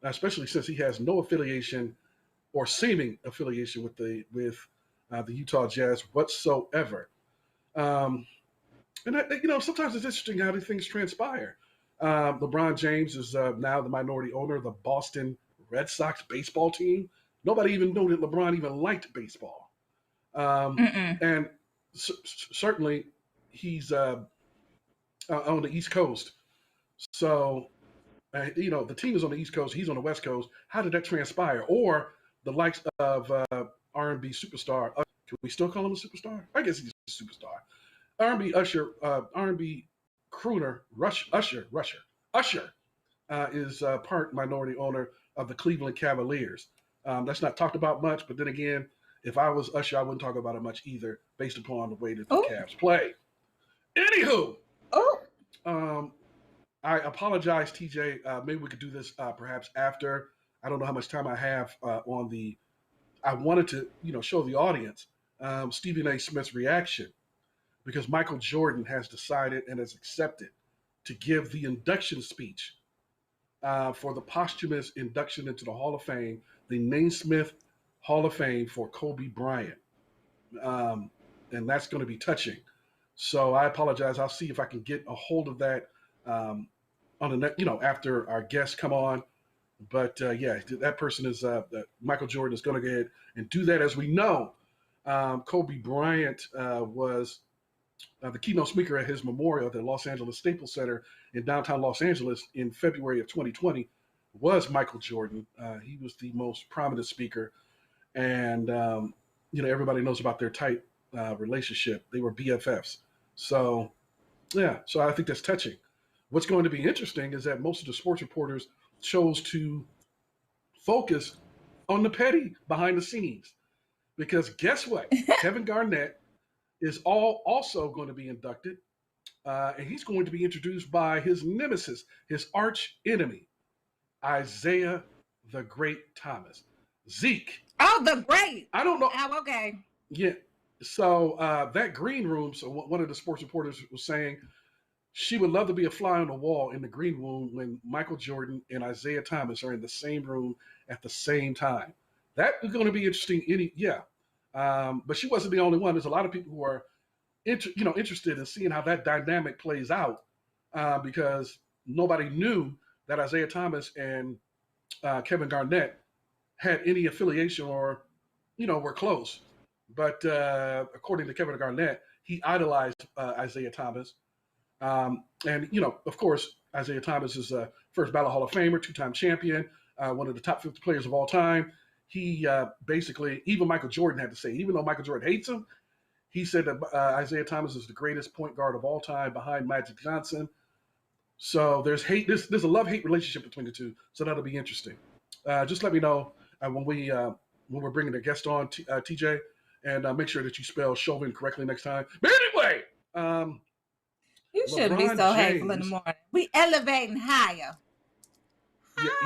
especially since he has no affiliation or seeming affiliation with the Utah Jazz whatsoever. And sometimes it's interesting how these things transpire. LeBron James is now the minority owner of the Boston Red Sox baseball team. Nobody even knew that LeBron even liked baseball. And certainly he's on the East Coast. So, the team is on the East Coast. He's on the West Coast. How did that transpire? Or the likes of R&B superstar. Can we still call him a superstar? I guess he's a superstar. R&B crooner Usher is part minority owner of the Cleveland Cavaliers. That's not talked about much, but then again, if I was Usher, I wouldn't talk about it much either, based upon the way that the Cavs play. Anywho, I apologize, TJ. Maybe we could do this perhaps after. I don't know how much time I have on the. I wanted to, show the audience Stephen A. Smith's reaction because Michael Jordan has decided and has accepted to give the induction speech for the posthumous induction into the Hall of Fame, the Naismith Hall of Fame for Kobe Bryant, and that's going to be touching. So I apologize. I'll see if I can get a hold of that on the next, after our guests come on. But that person is Michael Jordan is going to go ahead and do that. As we know, Kobe Bryant was the keynote speaker at his memorial at the Los Angeles Staples Center in downtown Los Angeles in February of 2020 was Michael Jordan. He was the most prominent speaker. And, everybody knows about their tight relationship. They were BFFs. So, yeah, so I think that's touching. What's going to be interesting is that most of the sports reporters chose to focus on the petty behind the scenes. Because guess what? Kevin Garnett is also going to be inducted, and he's going to be introduced by his nemesis, his arch enemy, Isaiah the Great Thomas. Zeke. Oh, the Great. I don't know. Oh, okay. Yeah. So that green room, so one of the sports reporters was saying she would love to be a fly on the wall in the green room when Michael Jordan and Isaiah Thomas are in the same room at the same time. That is going to be interesting. But she wasn't the only one. There's a lot of people who are interested in seeing how that dynamic plays out because nobody knew that Isaiah Thomas and Kevin Garnett had any affiliation or, were close. But according to Kevin Garnett, he idolized Isaiah Thomas. And, of course, Isaiah Thomas is a first ballot Hall of Famer, two-time champion, one of the top 50 players of all time. He basically, even Michael Jordan had to say, even though Michael Jordan hates him, he said that Isaiah Thomas is the greatest point guard of all time behind Magic Johnson. So there's hate. There's a love-hate relationship between the two. So that'll be interesting. Just let me know when we're bringing a guest on, TJ, and make sure that you spell Chauvin correctly next time. But anyway, you shouldn't be so hateful in the morning. We elevating higher.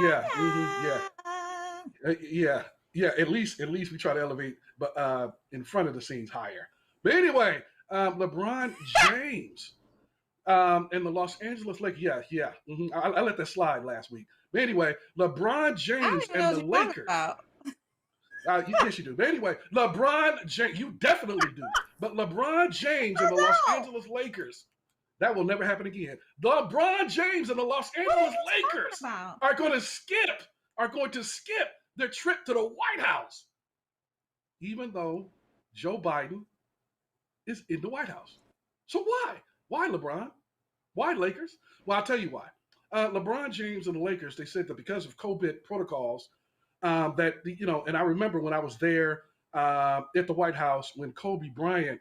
Yeah. At least we try to elevate, but in front of the scenes higher. But anyway, LeBron James and the Los Angeles Lakers. Yeah. I let that slide last week. But anyway, LeBron James and the Lakers. Yes, you do. But anyway, LeBron James, you definitely do. But LeBron James and the Los Angeles Lakers, that will never happen again. LeBron James and the Los Angeles Lakers are going to skip their trip to the White House, even though Joe Biden is in the White House. So why? Why LeBron? Why Lakers? Well, I'll tell you why. LeBron James and the Lakers, they said that because of COVID protocols, and I remember when I was there at the White House when Kobe Bryant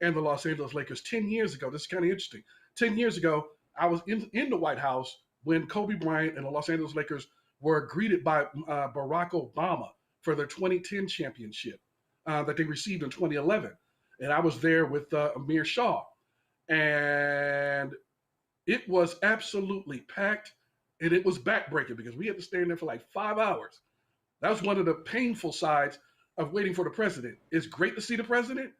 and the Los Angeles Lakers 10 years ago. This is kind of interesting. 10 years ago, I was in the White House when Kobe Bryant and the Los Angeles Lakers were greeted by Barack Obama for their 2010 championship that they received in 2011. And I was there with Amir Shah. And it was absolutely packed, and it was backbreaking because we had to stand there for like 5 hours. That was one of the painful sides of waiting for the president. It's great to see the president,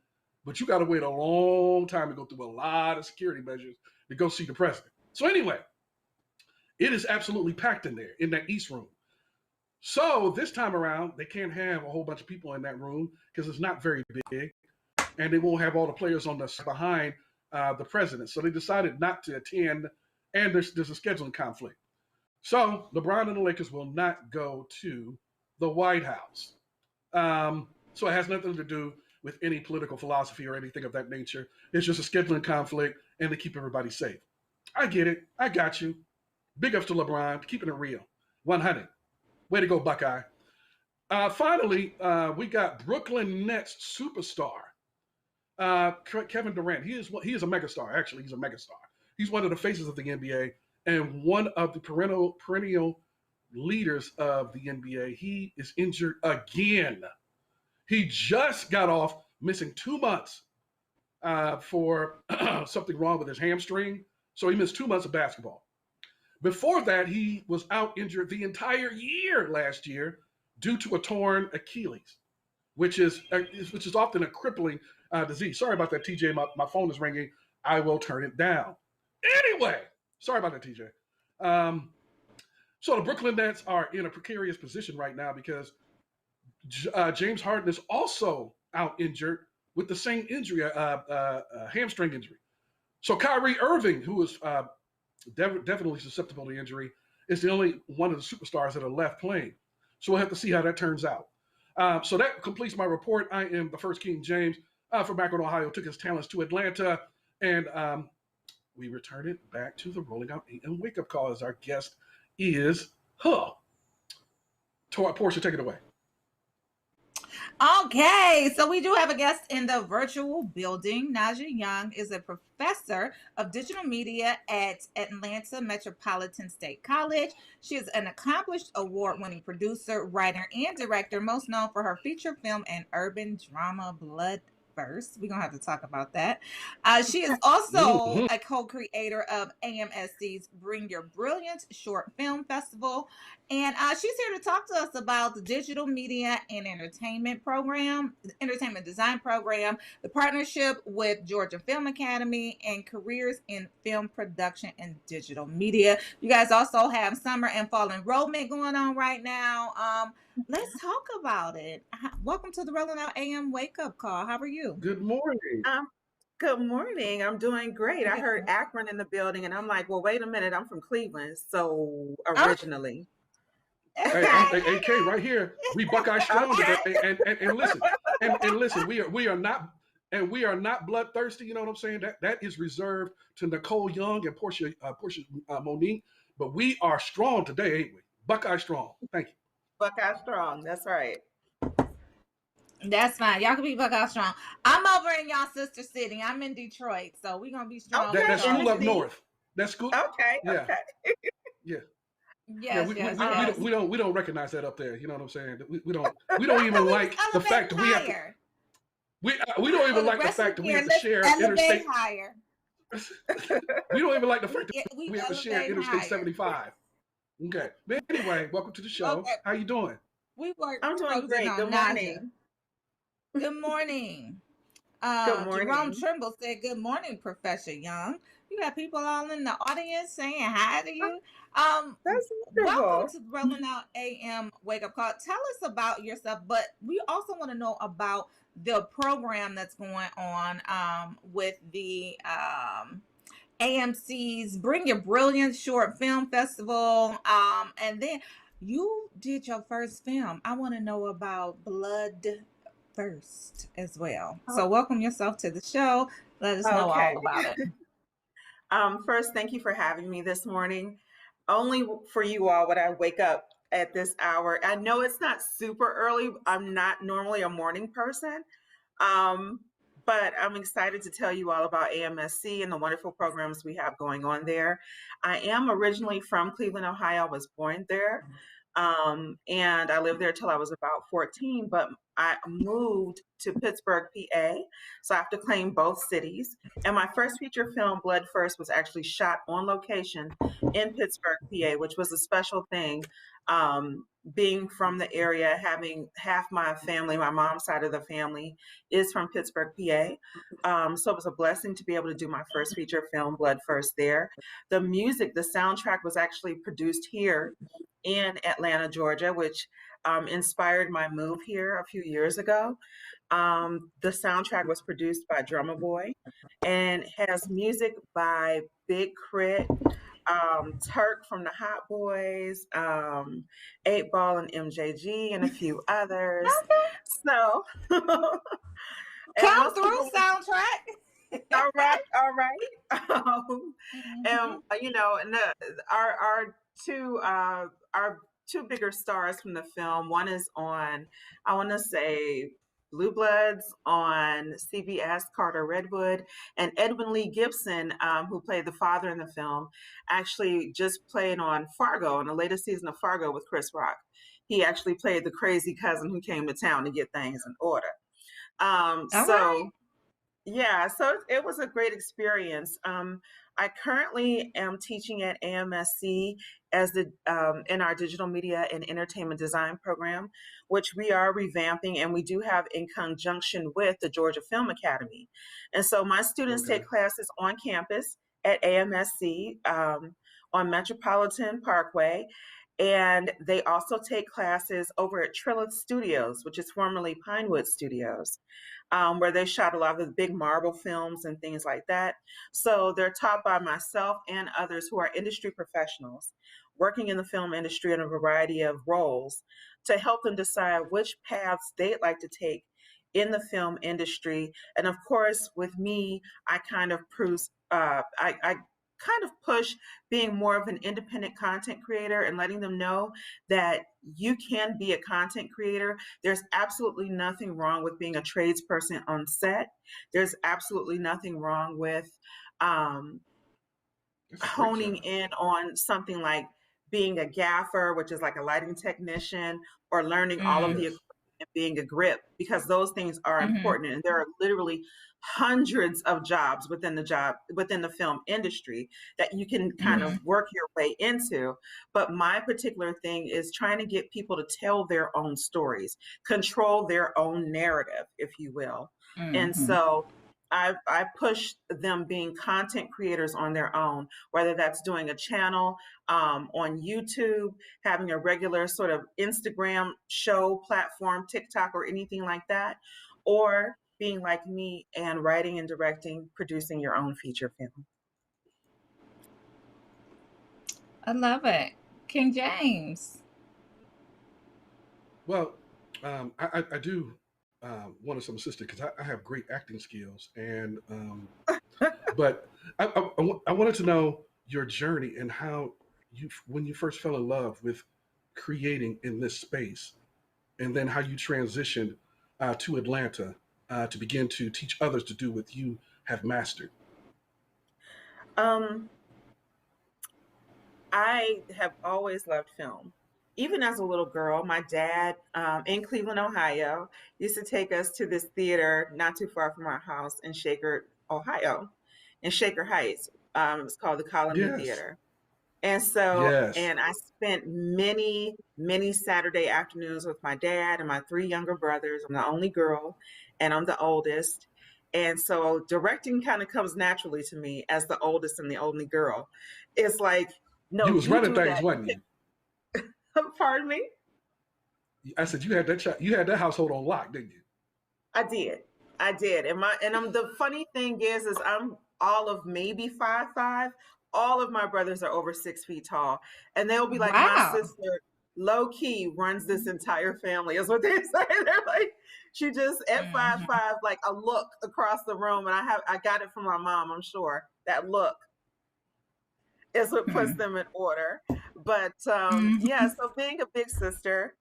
but you got to wait a long time to go through a lot of security measures to go see the president. So anyway, it is absolutely packed in there, in that East room. So this time around, they can't have a whole bunch of people in that room because it's not very big, and they won't have all the players on the behind the president. So they decided not to attend, and there's a scheduling conflict. So LeBron and the Lakers will not go to the White House. So it has nothing to do with any political philosophy or anything of that nature. It's just a scheduling conflict, and to keep everybody safe. I get it. I got you. Big ups to LeBron, keeping it real. 100. Way to go, Buckeye. Finally, we got Brooklyn Nets superstar, Kevin Durant. He is a megastar. Actually, he's a megastar. He's one of the faces of the NBA and one of the perennial leaders of the NBA. He is injured again. He just got off missing 2 months for something wrong with his hamstring. So he missed 2 months of basketball. Before that, he was out injured the entire year last year due to a torn Achilles, which is often a crippling disease. Sorry about that, TJ. My phone is ringing. I will turn it down. Anyway, sorry about that, TJ. So the Brooklyn Nets are in a precarious position right now because James Harden is also out injured with the same injury, hamstring injury. So Kyrie Irving, who is definitely susceptible to injury, is the only one of the superstars that are left playing. So we'll have to see how that turns out. So that completes my report. I am the first King James from Akron, Ohio, took his talents to Atlanta, and we return it back to the Rolling Out AM Wake Up Call as our guest is Portia, take it away. Okay, so we do have a guest in the virtual building. Naji Young is a professor of digital media at Atlanta Metropolitan State College. She is an accomplished award-winning producer, writer, and director, most known for her feature film and urban drama Blood First. We're going to have to talk about that. She is also a co-creator of AMSC's Bring Your Brilliance Short Film Festival. And she's here to talk to us about the digital media and entertainment design program, the partnership with Georgia Film Academy, and careers in film production and digital media. You guys also have summer and fall enrollment going on right now. Let's talk about it. Welcome to the Rolling Out AM Wake Up Call. How are you? Good morning. Good morning. I'm doing great. I heard Akron in the building, and I'm like, well, wait a minute. I'm from Cleveland, so originally. Hey, AK, right here. We Buckeye strong today, and listen, and listen. We are not bloodthirsty. You know what I'm saying? That is reserved to Nicole Young and Portia Monique. But we are strong today, ain't we? Buckeye strong. Thank you. Buckeye strong. That's right. That's fine. Y'all can be Buckeye strong. I'm over in y'all sister city. I'm in Detroit, so we're gonna be strong. Okay. That's school up north. That's school. Okay. Yeah. Okay. Yes, yeah, we don't recognize that up there. You know what I'm saying? We don't even like the fact that we have to, we don't even like the fact that we have to share interstate. Higher. We don't even like the fact that we have to share Interstate 75. Okay. But anyway, welcome to the show. Okay. How you doing? I'm doing great. Good morning. Good morning. Good morning. Jerome Trimble said, "Good morning, Professor Young." You got people all in the audience saying hi to you. That's wonderful. Welcome to Rolling Out AM Wake Up Call. Tell us about yourself, but we also want to know about the program that's going on with the AMC's Bring Your Brilliance Short Film Festival. And then you did your first film. I want to know about Blood First as well. So welcome yourself to the show. Let us know all about it. First, thank you for having me this morning. Only for you all would I wake up at this hour. I know it's not super early. I'm not normally a morning person, but I'm excited to tell you all about AMSC and the wonderful programs we have going on there. I am originally from Cleveland, Ohio. I was born there, and I lived there till I was about 14, but I moved to Pittsburgh, PA, so I have to claim both cities. And my first feature film, Blood First, was actually shot on location in Pittsburgh, PA, which was a special thing. Being from the area, having half my family, my mom's side of the family, is from Pittsburgh, PA. So it was a blessing to be able to do my first feature film, Blood First, there. The music, the soundtrack was actually produced here in Atlanta, Georgia, which inspired my move here a few years ago. The soundtrack was produced by Drummer Boy and has music by Big Crit, Turk from the Hot Boys, 8 Ball and MJG, and a few others. So, come through soundtrack. All right. And you know, and our two bigger stars from the film. One is on, I want to say, Blue Bloods on CBS, Carter Redwood, and Edwin Lee Gibson, who played the father in the film, actually just played on Fargo, in the latest season of Fargo with Chris Rock. He actually played the crazy cousin who came to town to get things in order. Yeah, so it was a great experience. I currently am teaching at AMSC as in our digital media and entertainment design program, which we are revamping, and we do have in conjunction with the Georgia Film Academy. And so my students take classes on campus at AMSC on Metropolitan Parkway, and they also take classes over at Trilith Studios, which is formerly Pinewood Studios, where they shot a lot of the big Marvel films and things like that. So they're taught by myself and others who are industry professionals working in the film industry in a variety of roles to help them decide which paths they'd like to take in the film industry. And of course, with me, I kind of kind of push being more of an independent content creator and letting them know that you can be a content creator. There's absolutely nothing wrong with being a tradesperson on set. There's absolutely nothing wrong with honing in on something like being a gaffer, which is like a lighting technician, or learning all of the equipment and being a grip, because those things are important. And there are literally hundreds of jobs within the film industry that you can kind of work your way into. But my particular thing is trying to get people to tell their own stories, control their own narrative, if you will. And so I push them being content creators on their own, whether that's doing a channel on YouTube, having a regular sort of Instagram show platform, TikTok, or anything like that, or being like me and writing and directing, producing your own feature film. I love it. King James. Well, I do want some assistance because I have great acting skills, and but I wanted to know your journey and how when you first fell in love with creating in this space, and then how you transitioned to Atlanta to begin to teach others to do what you have mastered. I have always loved film. Even as a little girl, my dad in Cleveland, Ohio, used to take us to this theater not too far from our house in Shaker, Ohio, in Shaker Heights. It's called the Colony Theater. And so, and I spent many, many Saturday afternoons with my dad and my 3 younger brothers. I'm the only girl and I'm the oldest. And so directing kind of comes naturally to me as the oldest and the only girl. It's like, no, you was running things, that. wasn't you? Pardon me? I said you had that household on lock, didn't you? I did. And the funny thing is I'm all of maybe 5'5". All of my brothers are over 6 feet tall. And they'll be like, my sister low key runs this entire family, is what they say. They're like, she just at 5'5", like a look across the room. And I got it from my mom, I'm sure. That look is what puts them in order. But yeah, so being a big sister,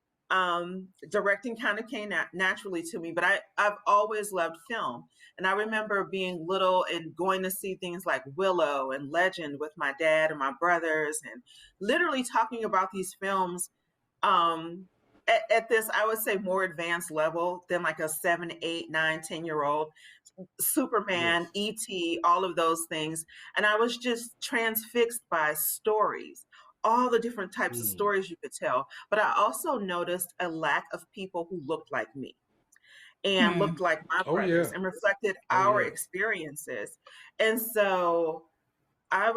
directing kind of came naturally to me, but I've always loved film. And I remember being little and going to see things like Willow and Legend with my dad and my brothers, and literally talking about these films at this, I would say, more advanced level than like a 7, 8, 9, 10-year-old. Superman, E.T., all of those things. And I was just transfixed by stories, all the different types of stories you could tell. But I also noticed a lack of people who looked like me and looked like my brothers and reflected our experiences. And so I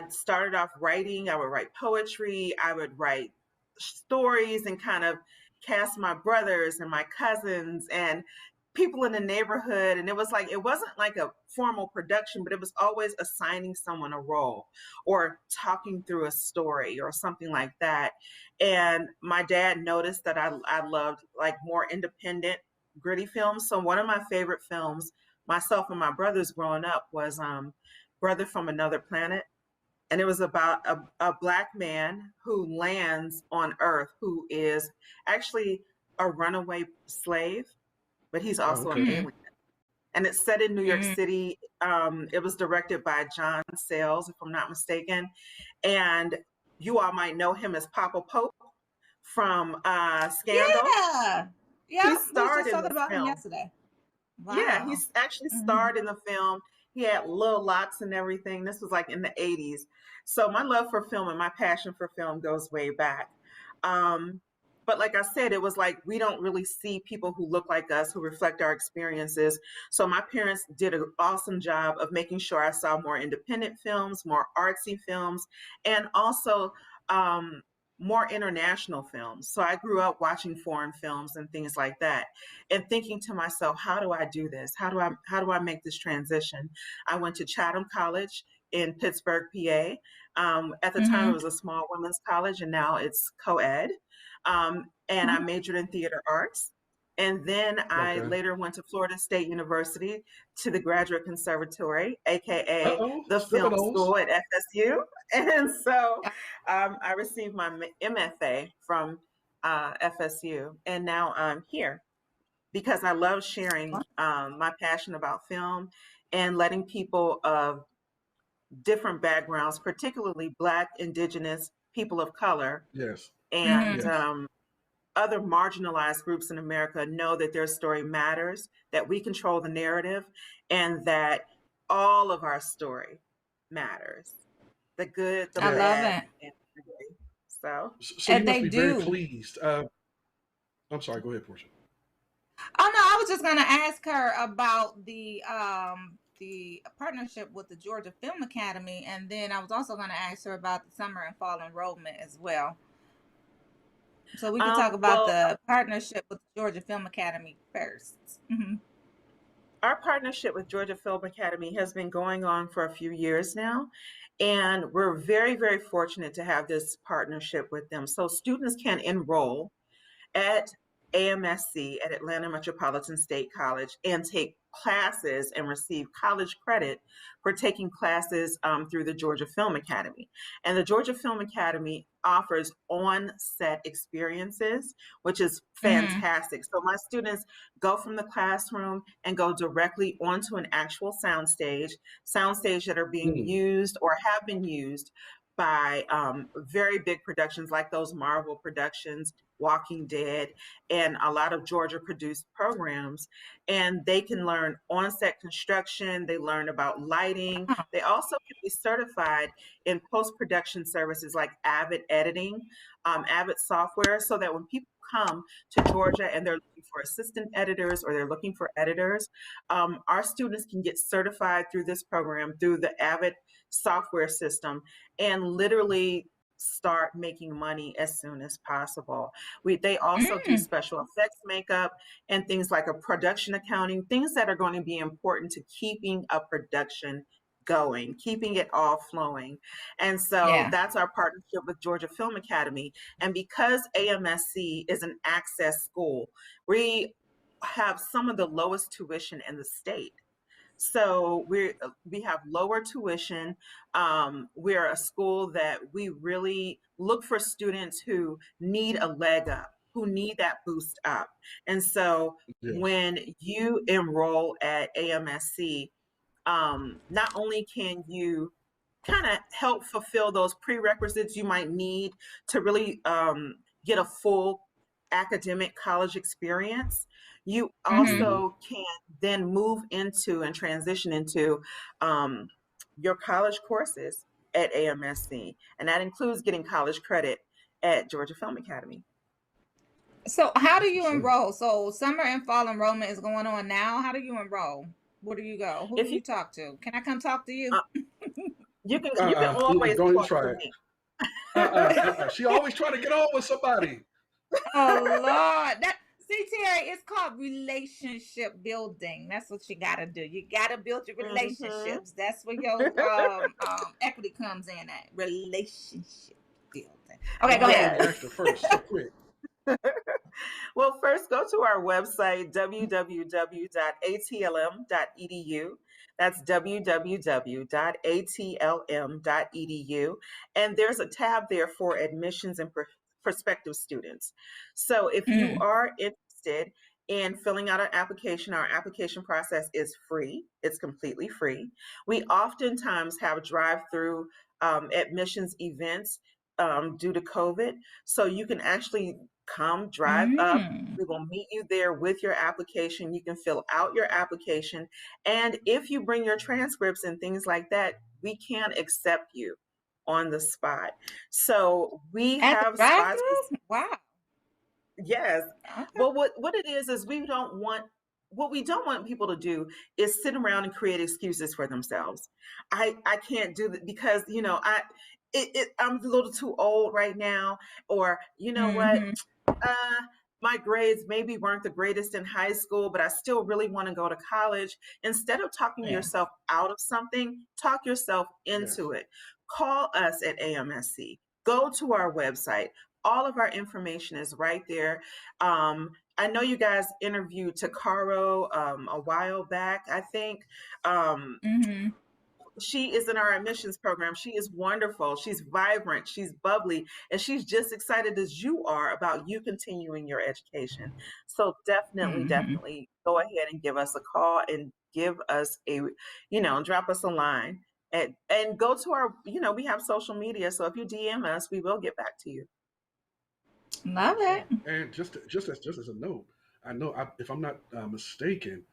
started off writing. I would write poetry. I would write stories and kind of cast my brothers and my cousins and people in the neighborhood. And it wasn't like a formal production, but it was always assigning someone a role or talking through a story or something like that. And my dad noticed that I loved like more independent, gritty films. So one of my favorite films, myself and my brothers growing up, was Brother from Another Planet. And it was about a Black man who lands on Earth, who is actually a runaway slave, but he's also an alien. And it's set in New York City. It was directed by John Sayles, if I'm not mistaken. And you all might know him as Papa Pope from Scandal. Yeah, he starred we were just in talking the about film. him yesterday. Wow. Yeah, he's actually starred in the film. He had little locks and everything. This was like in the 80s. So my love for film and my passion for film goes way back. But like I said, it was like we don't really see people who look like us, who reflect our experiences. So my parents did an awesome job of making sure I saw more independent films, more artsy films, and also more international films. So I grew up watching foreign films and things like that, and thinking to myself, how do I do this? How do I make this transition? I went to Chatham College in Pittsburgh, PA. At the time, it was a small women's college, and now it's co-ed. And I majored in theater arts. And then I Okay. later went to Florida State University to the Graduate Conservatory, aka Uh-oh. the Step of film those. school at FSU. And so I received my MFA from FSU, and now I'm here because I love sharing my passion about film and letting people of different backgrounds, particularly Black, Indigenous, people of color, Yes. and Yes. other marginalized groups in America know that their story matters, that we control the narrative, and that all of our story matters. The good, the I love bad, it. and the ugly. So, So you And must they be very do. pleased. I'm sorry. Go ahead, Portia. Oh no, I was just gonna ask her about the partnership with the Georgia Film Academy, and then I was also gonna ask her about the summer and fall enrollment as well. So we can talk about well, the partnership with the Georgia Film Academy 1st. Mm-hmm. our partnership with Georgia Film Academy has been going on for a few years now, and we're very, very fortunate to have this partnership with them. So students can enroll at AMSC at Atlanta Metropolitan State College and take classes and receive college credit for taking classes through the Georgia Film Academy. And the Georgia Film Academy offers on-set experiences, which is fantastic. So my students go from the classroom and go directly onto an actual soundstage that are being used or have been used by very big productions like those Marvel productions, Walking Dead, and a lot of Georgia produced programs. And they can learn on-set construction, they learn about lighting. They also can be certified in post-production services like Avid editing, Avid software, so that when people come to Georgia and they're looking for assistant editors or they're looking for editors, our students can get certified through this program, through the Avid software system, and literally start making money as soon as possible. They also do special effects makeup and things like a production accounting, things that are going to be important to keeping a production going, keeping it all flowing. And so that's our partnership with Georgia Film Academy. And because AMSC is an access school, we have some of the lowest tuition in the state. So we have lower tuition. We're a school that we really look for students who need a leg up, who need that boost up. And so when you enroll at AMSC, not only can you kind of help fulfill those prerequisites you might need to really get a full academic college experience, you also can then move into and transition into your college courses at AMSC. And that includes getting college credit at Georgia Film Academy. So how do you enroll? So summer and fall enrollment is going on now. How do you enroll? Where do you go? Who do you talk to? Can I come talk to you? You can always don't even talk try to it. me. She always trying to get on with somebody. Oh Lord, see, Terry, it's called relationship building. That's what you gotta do. You gotta build your relationships. That's where your equity comes in at. Relationship building. Okay, go ahead. Extra first, so quick. Well, first go to our website, www.atlm.edu. That's www.atlm.edu. And there's a tab there for admissions and prospective students. So if you are interested in filling out an application, our application process is free. It's completely free. We oftentimes have drive-through admissions events due to COVID. So you can actually come, drive up. We will meet you there with your application. You can fill out your application. And if you bring your transcripts and things like that, we can accept you on the spot. So we have spots. Wow. Yes. Okay. Well, what it is we don't want, what we don't want people to do is sit around and create excuses for themselves. I can't do that because, you know, I'm a little too old right now, or you know what, my grades maybe weren't the greatest in high school, but I still really want to go to college. Instead of talking yourself out of something, talk yourself into it. Call us at AMSC. Go to our website. All of our information is right there. I know you guys interviewed Takaro a while back, I think. She is in our admissions program. She is wonderful. She's vibrant. She's bubbly. And she's just excited as you are about you continuing your education. So definitely go ahead and give us a call and give us a, drop us a line. And go to our, we have social media. So if you DM us, we will get back to you. Love it. And just as a note, I know if I'm not mistaken,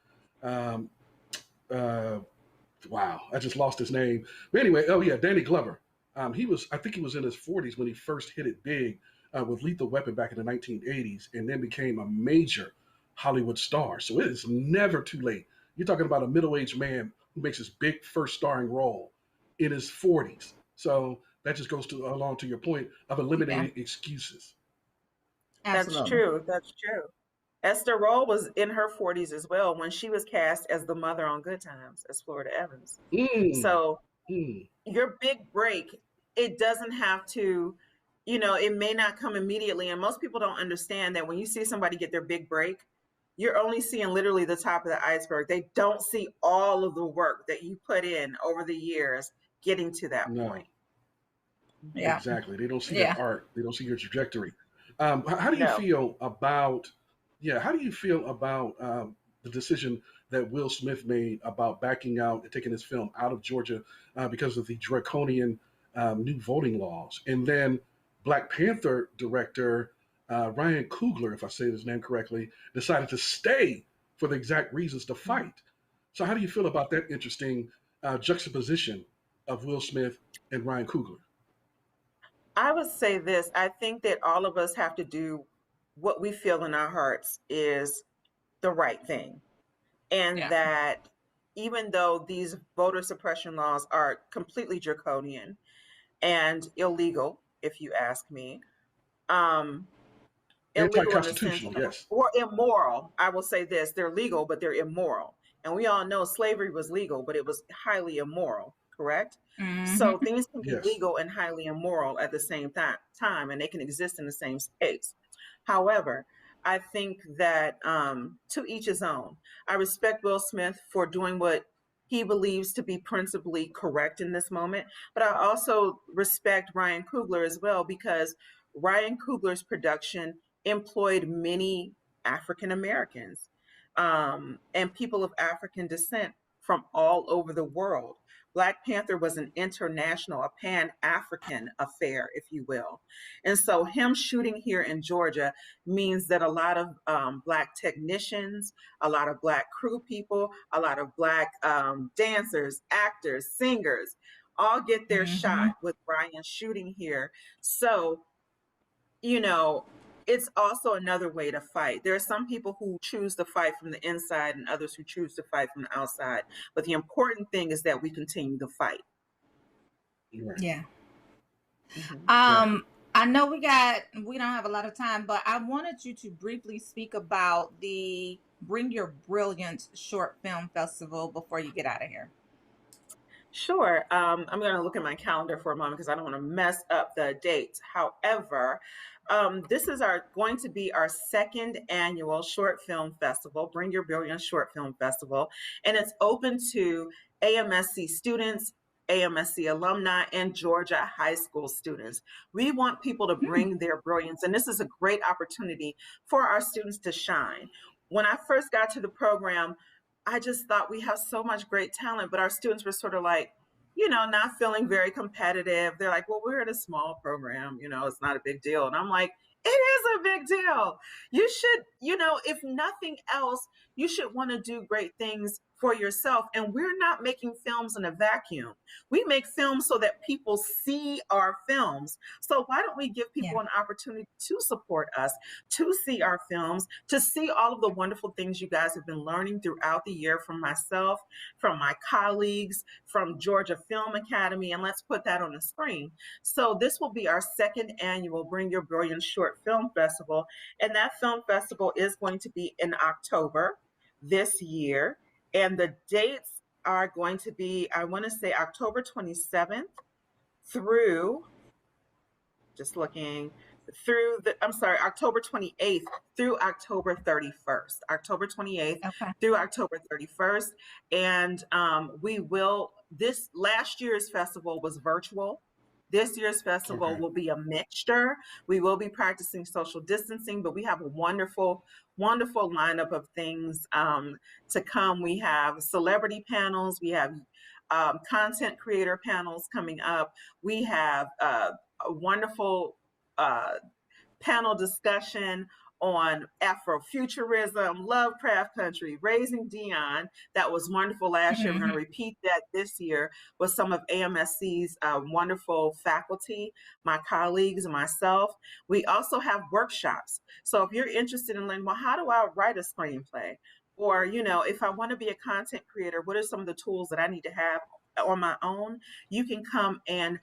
wow, I just lost his name. But anyway, Danny Glover. I think he was in his 40s when he first hit it big with Lethal Weapon back in the 1980s, and then became a major Hollywood star. So it is never too late. You're talking about a middle-aged man who makes his big first starring role in his 40s. So that just goes along to your point of eliminating excuses. Absolutely. That's true. Esther Roll was in her 40s as well when she was cast as the mother on Good Times as Florida Evans. So your big break, it doesn't have to, it may not come immediately. And most people don't understand that when you see somebody get their big break, you're only seeing literally the top of the iceberg. They don't see all of the work that you put in over the years getting to that point. Yeah, exactly. They don't see that arc. They don't see your trajectory. How do you feel about? Yeah, how do you feel about the decision that Will Smith made about backing out and taking his film out of Georgia because of the draconian new voting laws? And then Black Panther director Ryan Coogler, if I say his name correctly, decided to stay for the exact reasons to fight. So how do you feel about that interesting juxtaposition of Will Smith and Ryan Coogler? I would say this. I think that all of us have to do what we feel in our hearts is the right thing. And that even though these voter suppression laws are completely draconian and illegal, if you ask me, illegal in the sense, or immoral, I will say this, they're legal, but they're immoral. And we all know slavery was legal, but it was highly immoral, correct? So things can be legal and highly immoral at the same time, and they can exist in the same space. However, I think that to each his own. I respect Will Smith for doing what he believes to be principally correct in this moment, but I also respect Ryan Coogler as well, because Ryan Coogler's production employed many African Americans and people of African descent from all over the world. Black Panther was an international, a Pan-African affair, if you will. And so him shooting here in Georgia means that a lot of Black technicians, a lot of Black crew people, a lot of Black dancers, actors, singers, all get their shot with Bryan shooting here. So, it's also another way to fight. There are some people who choose to fight from the inside and others who choose to fight from the outside. But the important thing is that we continue to fight. Yeah. I know we don't have a lot of time, but I wanted you to briefly speak about the Bring Your Brilliance short film festival before you get out of here. Sure. I'm going to look at my calendar for a moment because I don't want to mess up the dates. However, this is going to be our second annual short film festival, Bring Your Brilliance Short Film Festival, and it's open to AMSC students, AMSC alumni, and Georgia high school students. We want people to bring their brilliance, and this is a great opportunity for our students to shine. When I first got to the program, I just thought we have so much great talent, but our students were sort of like, not feeling very competitive. They're like, well, we're in a small program, it's not a big deal. And I'm like, it is a big deal. You should, if nothing else, you should want to do great things for yourself. And we're not making films in a vacuum. We make films so that people see our films. So why don't we give people an opportunity to support us, to see our films, to see all of the wonderful things you guys have been learning throughout the year from myself, from my colleagues, from Georgia Film Academy, and let's put that on the screen. So this will be our second annual Bring Your Brilliance Short Film Festival. And that film festival is going to be in October this year. And the dates are going to be, I want to say October 27th through, just looking, through October 28th through October 31st. October 28th through October 31st. And this last year's festival was virtual. This year's festival will be a mixture. We will be practicing social distancing, but we have a wonderful, wonderful lineup of things to come. We have celebrity panels. We have content creator panels coming up. We have a wonderful panel discussion on Afrofuturism, Lovecraft Country, Raising Dion. That was wonderful last year. We're going to repeat that this year with some of AMSC's wonderful faculty, my colleagues, and myself. We also have workshops. So if you're interested in learning, well, how do I write a screenplay? Or, if I want to be a content creator, what are some of the tools that I need to have on my own? You can come and,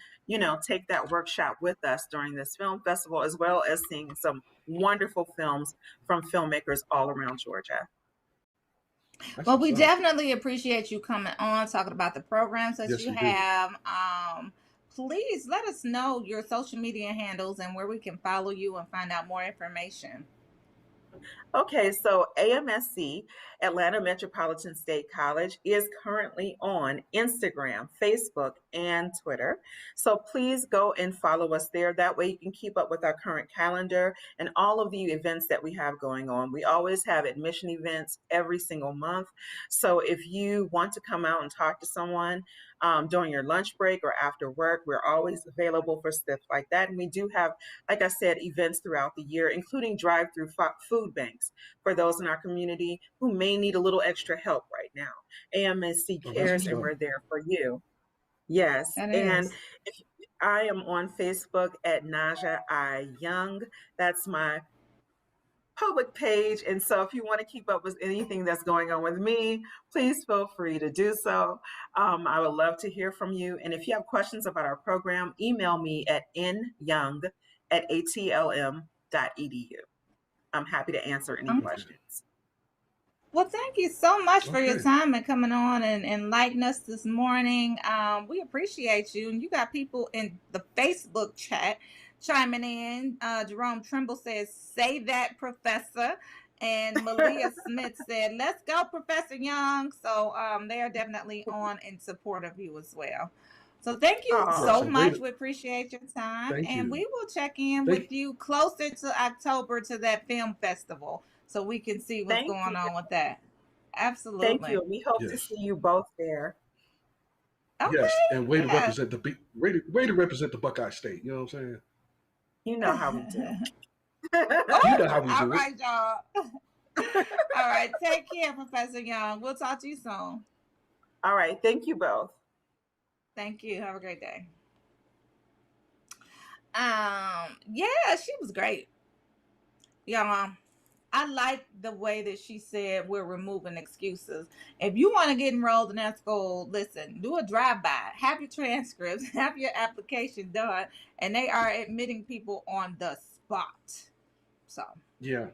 take that workshop with us during this film festival, as well as seeing some wonderful films from filmmakers all around Georgia. Well, we definitely appreciate you coming on, talking about the programs that you have. Please let us know your social media handles and where we can follow you and find out more information. Okay, so AMSC, Atlanta Metropolitan State College, is currently on Instagram, Facebook, and Twitter. So please go and follow us there. That way you can keep up with our current calendar and all of the events that we have going on. We always have admission events every single month. So if you want to come out and talk to someone during your lunch break or after work, we're always available for stuff like that. And we do have, like I said, events throughout the year, including drive-through food banks for those in our community who may need a little extra help right now. AMSC cares, and we're there for you. Yes. And I am on Facebook at Naji Young. That's my public page. And so if you want to keep up with anything that's going on with me, please feel free to do so. I would love to hear from you. And if you have questions about our program, email me at nyoung@atlm.edu. I'm happy to answer any questions. Well, thank you so much for your time and coming on and enlightening us this morning. We appreciate you. And you got people in the Facebook chat chiming in. Jerome Trimble says, "Say that, Professor." And Malia Smith said, "Let's go, Professor Young." So they are definitely on in support of you as well. So thank you so much. We appreciate your time. We will check in with you closer to October to that film festival so we can see what's going on with that. Absolutely. Thank you. We hope to see you both there. Okay. Yes, and way to represent the represent the Buckeye State. You know what I'm saying? You know how we do. You know how we do. All right, y'all. All right. Take care, Professor Young. We'll talk to you soon. All right. Thank you both. Thank you. Have a great day. Yeah, she was great. Y'all, I like the way that she said we're removing excuses. If you want to get enrolled in that school, listen, do a drive-by, have your transcripts, have your application done, and they are admitting people on the spot. So yeah,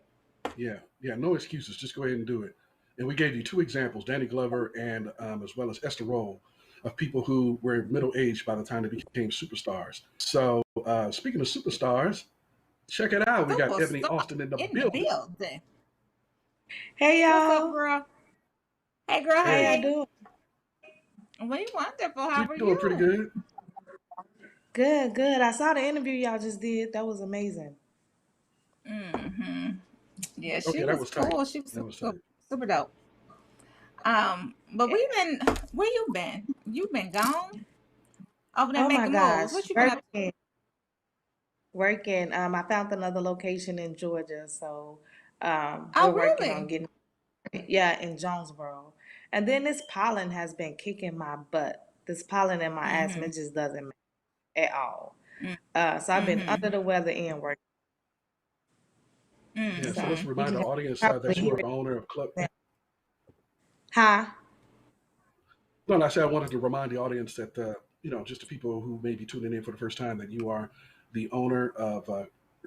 no excuses. Just go ahead and do it. And we gave you two examples, Danny Glover and as well as Esther Roll, of people who were middle-aged by the time they became superstars. So speaking of superstars, check it out. We got Ebony Austin in the building. Hey, y'all. What's up, girl? Hey, girl. How y'all doing? We wonderful. How are you? Doing pretty good. Good. I saw the interview y'all just did. That was amazing. Mm-hmm. Yeah, she Okay, was cool. tight. She was super dope. But where you been? You been gone? Over there making moves. What you been up to? Working. I found another location in Georgia, so we're working on getting in Jonesboro. And then this pollen has been kicking my butt. This pollen in my asthma, it just doesn't matter at all. So I've been under the weather and working. Yeah, so let's remind the audience that you are the owner of Club. Huh? No, I said I wanted to remind the audience that just the people who may be tuning in for the first time, that you are the owner of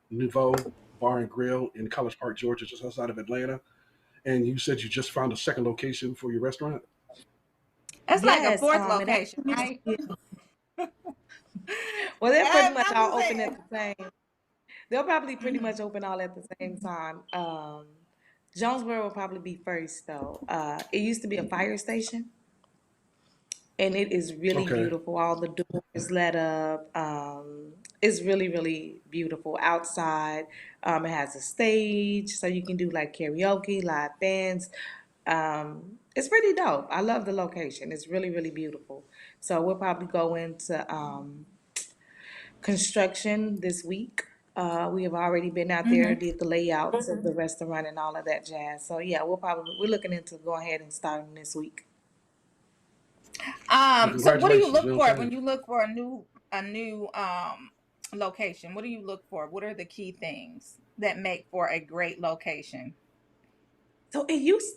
Nouveau Bar and Grill in College Park, Georgia, just outside of Atlanta. And you said you just found a second location for your restaurant? It's like a fourth location, right? Well, they're pretty much all open at the same. They'll probably pretty much open all at the same time. Jonesboro will probably be first though. It used to be a fire station, and it is really Okay. beautiful. All the doors lit up. It's really, really beautiful outside. It has a stage, so you can do like karaoke, live bands. It's pretty dope. I love the location. It's really, really beautiful. So we'll probably go into construction this week. We have already been out there, did the layouts of the restaurant and all of that jazz. So yeah, we're looking into going ahead and starting this week. Well, So what do you congratulations. look You know for what I'm when saying? you look for a new location? What do you look for? What are the key things that make for a great location? So it used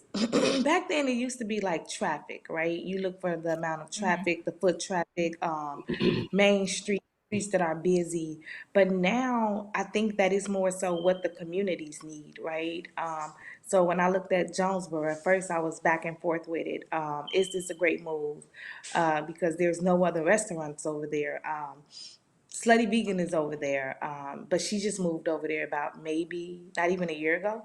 back then it used to be like traffic, right? You look for the amount of traffic, the foot traffic, main streets that are busy. But now I think that is more so what the communities need, right? So when I looked at Jonesboro, at first I was back and forth with it. Is this a great move? Because there's no other restaurants over there. Slutty Vegan is over there, but she just moved over there about maybe not even a year ago.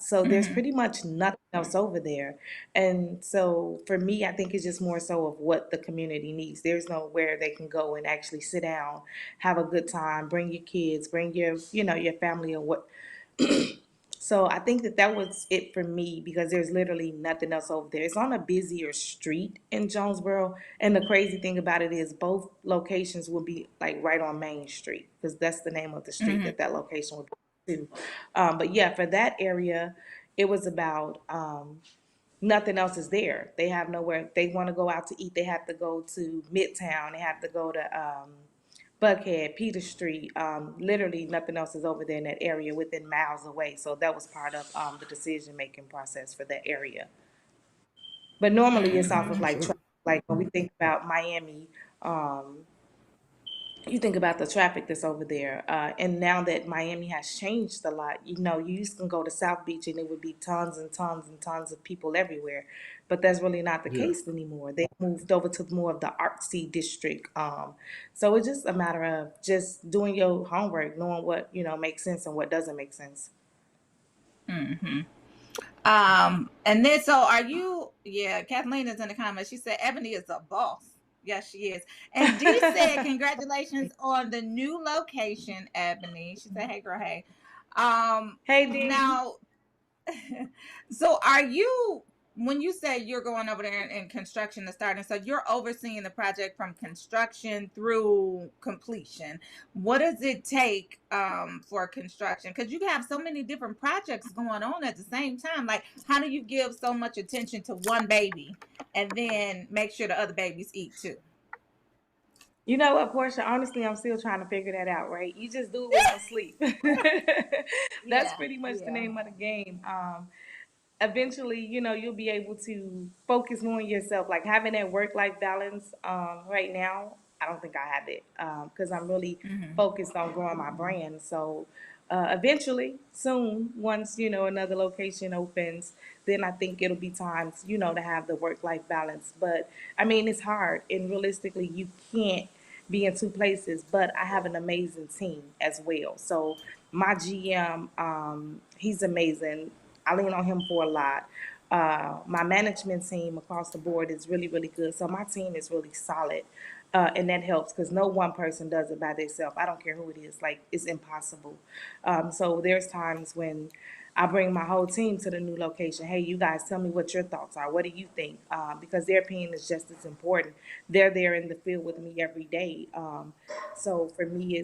So there's pretty much nothing else over there. And so for me, I think it's just more so of what the community needs. There's nowhere they can go and actually sit down, have a good time, bring your kids, bring your family or what. So I think that was it for me because there's literally nothing else over there. It's on a busier street in Jonesboro, and the crazy thing about it is both locations will be like right on Main Street because that's the name of the street that location would be to. But yeah, for that area, it was about nothing else is there. They have nowhere. If they want to go out to eat, they have to go to Midtown. They have to go to Buckhead, Peter Street. Literally nothing else is over there in that area within miles away. So that was part of the decision making process for that area. But normally it's off That's of what's like up. like when we think about Miami, um, you think about the traffic that's over there. And now that Miami has changed a lot, you used to go to South Beach and it would be tons and tons and tons of people everywhere. But that's really not the Yeah. case anymore. They moved over to more of the artsy district. So it's just a matter of just doing your homework, knowing what, makes sense and what doesn't make sense. And then so are you? Yeah, Kathleen is in the comments. She said Ebony is a boss. Yes, she is. And Dee said, "Congratulations on the new location, Ebony." She said, "Hey, girl, hey." Hey, Dee. Now, so are you? When you say you're going over there and construction is starting, so you're overseeing the project from construction through completion. What does it take for construction? Because you have so many different projects going on at the same time. Like, how do you give so much attention to one baby and then make sure the other babies eat too? You know what, Portia? Honestly, I'm still trying to figure that out, right? You just do it with no sleep. That's Yeah, pretty much the yeah. name of the game. Eventually, you'll be able to focus more on yourself. Like having that work-life balance right now, I don't think I have it because I'm really focused on growing my brand. So eventually, soon, once, another location opens, then I think it'll be time, to have the work-life balance. But I mean, it's hard and realistically, you can't be in two places, but I have an amazing team as well. So my GM, he's amazing. I lean on him for a lot. My management team across the board is really, really good. So my team is really solid. And that helps because no one person does it by themselves. I don't care who it is. Like, it's impossible. So there's times when I bring my whole team to the new location. Hey, you guys, tell me what your thoughts are. What do you think? Because their opinion is just as important. They're there in the field with me every day. So for me,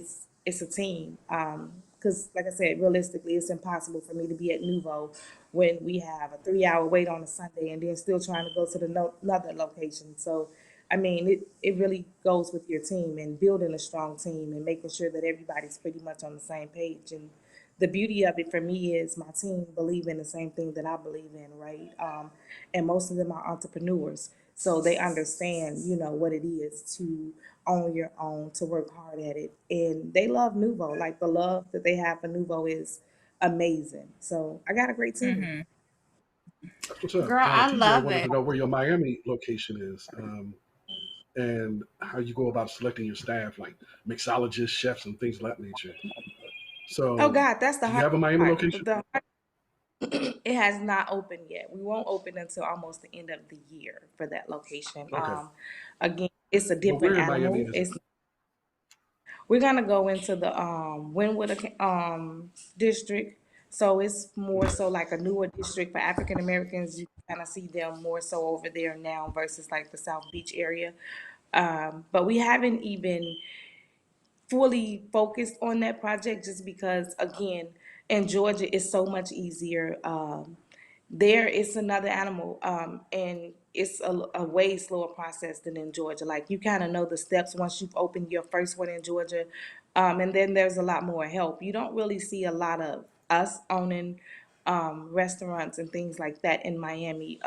it's a team. Because, like I said, realistically, it's impossible for me to be at Nouveau when we have a 3-hour wait on a Sunday and then still trying to go to another location. So, I mean, it really goes with your team and building a strong team and making sure that everybody's pretty much on the same page. And the beauty of it for me is my team believe in the same thing that I believe in, right? And most of them are entrepreneurs. So they understand, what it is to own your own, to work hard at it. And they love Nouveau. Like the love that they have for Nouveau is amazing. So I got a great team. That's what's up. Girl, I TJ, I love wanted it. to know where your Miami location is, and how you go about selecting your staff, like mixologists, chefs, and things of that nature. Oh So, God, that's the do you hard have a Miami part. location? It has not opened yet. We won't open until almost the end of the year for that location. Okay. Again, it's a But different where in Miami animal. is it? It's We're gonna go into the Wynwood district. So it's more Okay. so like a newer district for African Americans. You kind of see them more so over there now versus like the South Beach area. But we haven't even fully focused on that project just because, again, in Georgia, it's so much easier. There, it's another animal, and it's a way slower process than in Georgia. Like you kind of know the steps once you've opened your first one in Georgia, and then there's a lot more help. You don't really see a lot of us owning restaurants and things like that in Miami.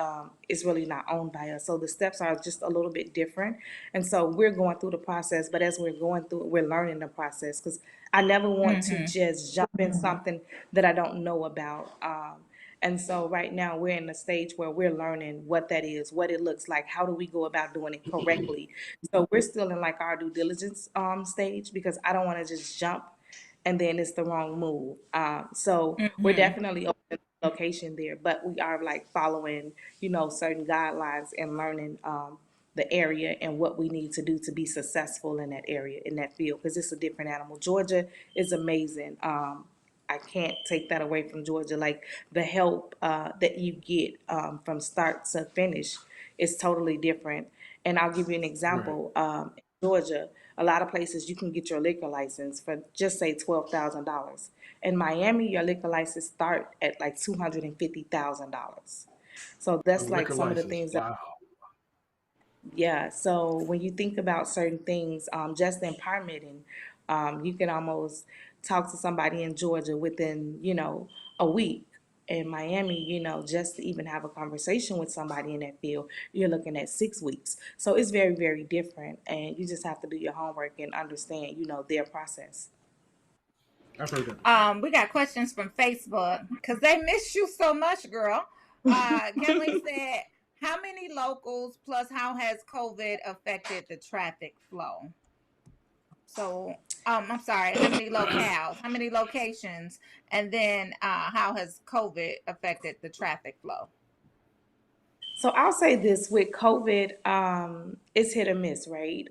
It's really not owned by us, so the steps are just a little bit different. And so we're going through the process, but as we're going through it, we're learning the process because I never want to just jump in something that I don't know about. And so right now we're in a stage where we're learning what that is, what it looks like, how do we go about doing it correctly. So we're still in like our due diligence stage because I don't want to just jump and then it's the wrong move. So we're definitely open to location there, but we are like following, certain guidelines and learning the area and what we need to do to be successful in that area, in that field, because it's a different animal. Georgia is amazing. I can't take that away from Georgia. Like the help that you get from start to finish is totally different. And I'll give you an Right. example. In Georgia, a lot of places you can get your liquor license for just say $12,000. In Miami, your liquor license start at like $250,000. So A that's like liquor some of the license. things that Wow. yeah, so when you think about certain things, just in permitting, you can almost talk to somebody in Georgia within, a week. In Miami, just to even have a conversation with somebody in that field, you're looking at 6 weeks. So it's very, very different, and you just have to do your homework and understand, their process. I've heard that before. We got questions from Facebook because they miss you so much, girl. Kathleen said, how many locals plus how has COVID affected the traffic flow? So, I'm sorry, how many locales, how many locations, and then how has COVID affected the traffic flow? So I'll say this with COVID, it's hit or miss, right?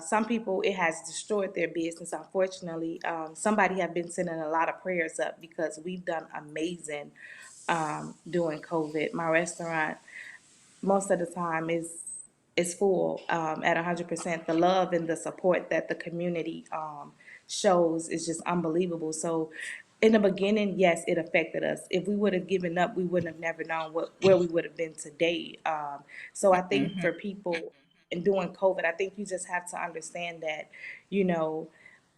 Some people, it has destroyed their business. Unfortunately, somebody have been sending a lot of prayers up because we've done amazing during COVID. My restaurant, most of the time, is full at 100%. The love and the support that the community shows is just unbelievable. So in the beginning, yes, it affected us. If we would have given up, we wouldn't have never known where we would have been today. So I think for people and during COVID, I think you just have to understand that, you know,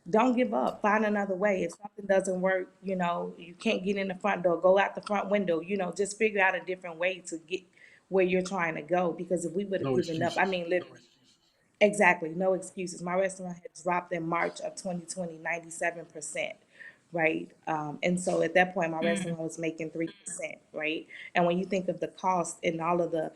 don't give up. Find another way. If something doesn't work, you can't get in the front door, go out the front window, just figure out a different way to get where you're trying to go. Because if we would have No given up, I excuses. mean, literally, exactly, no excuses. My restaurant had dropped in March of 2020, 97%, right? And so at that point, my restaurant was making 3%, right? And when you think of the cost and all of the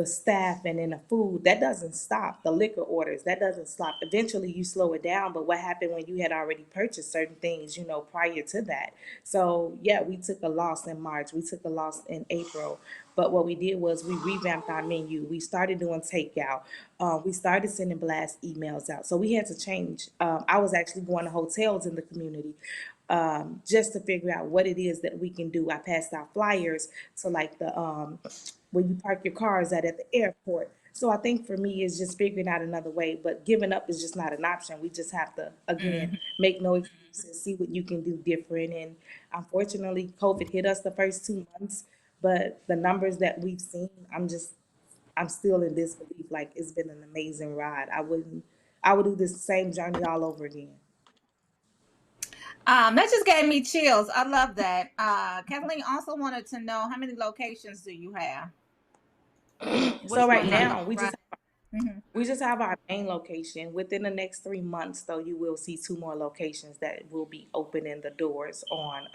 staff and then the food, that doesn't stop. The liquor orders, that doesn't stop. Eventually you slow it down, but what happened when you had already purchased certain things, prior to that? So yeah, we took a loss in March, we took a loss in April, but what we did was we revamped our menu. We started doing takeout. We started sending blast emails out. So we had to change. I was actually going to hotels in the community just to figure out what it is that we can do. I passed out flyers to like the where you park your cars at the airport. So I think for me, it's just figuring out another way. But giving up is just not an option. We just have to, again, make no excuses, see what you can do different. And unfortunately, COVID hit us the first 2 months. But the numbers that we've seen, I'm still in disbelief. Like it's been an amazing ride. I would do this same journey all over again. That just gave me chills. I love that. Kathleen also wanted to know how many locations do you have? So Which right ones are now, you right? we just have our main location. Within the next 3 months, though, you will see two more locations that will be opening the doors on.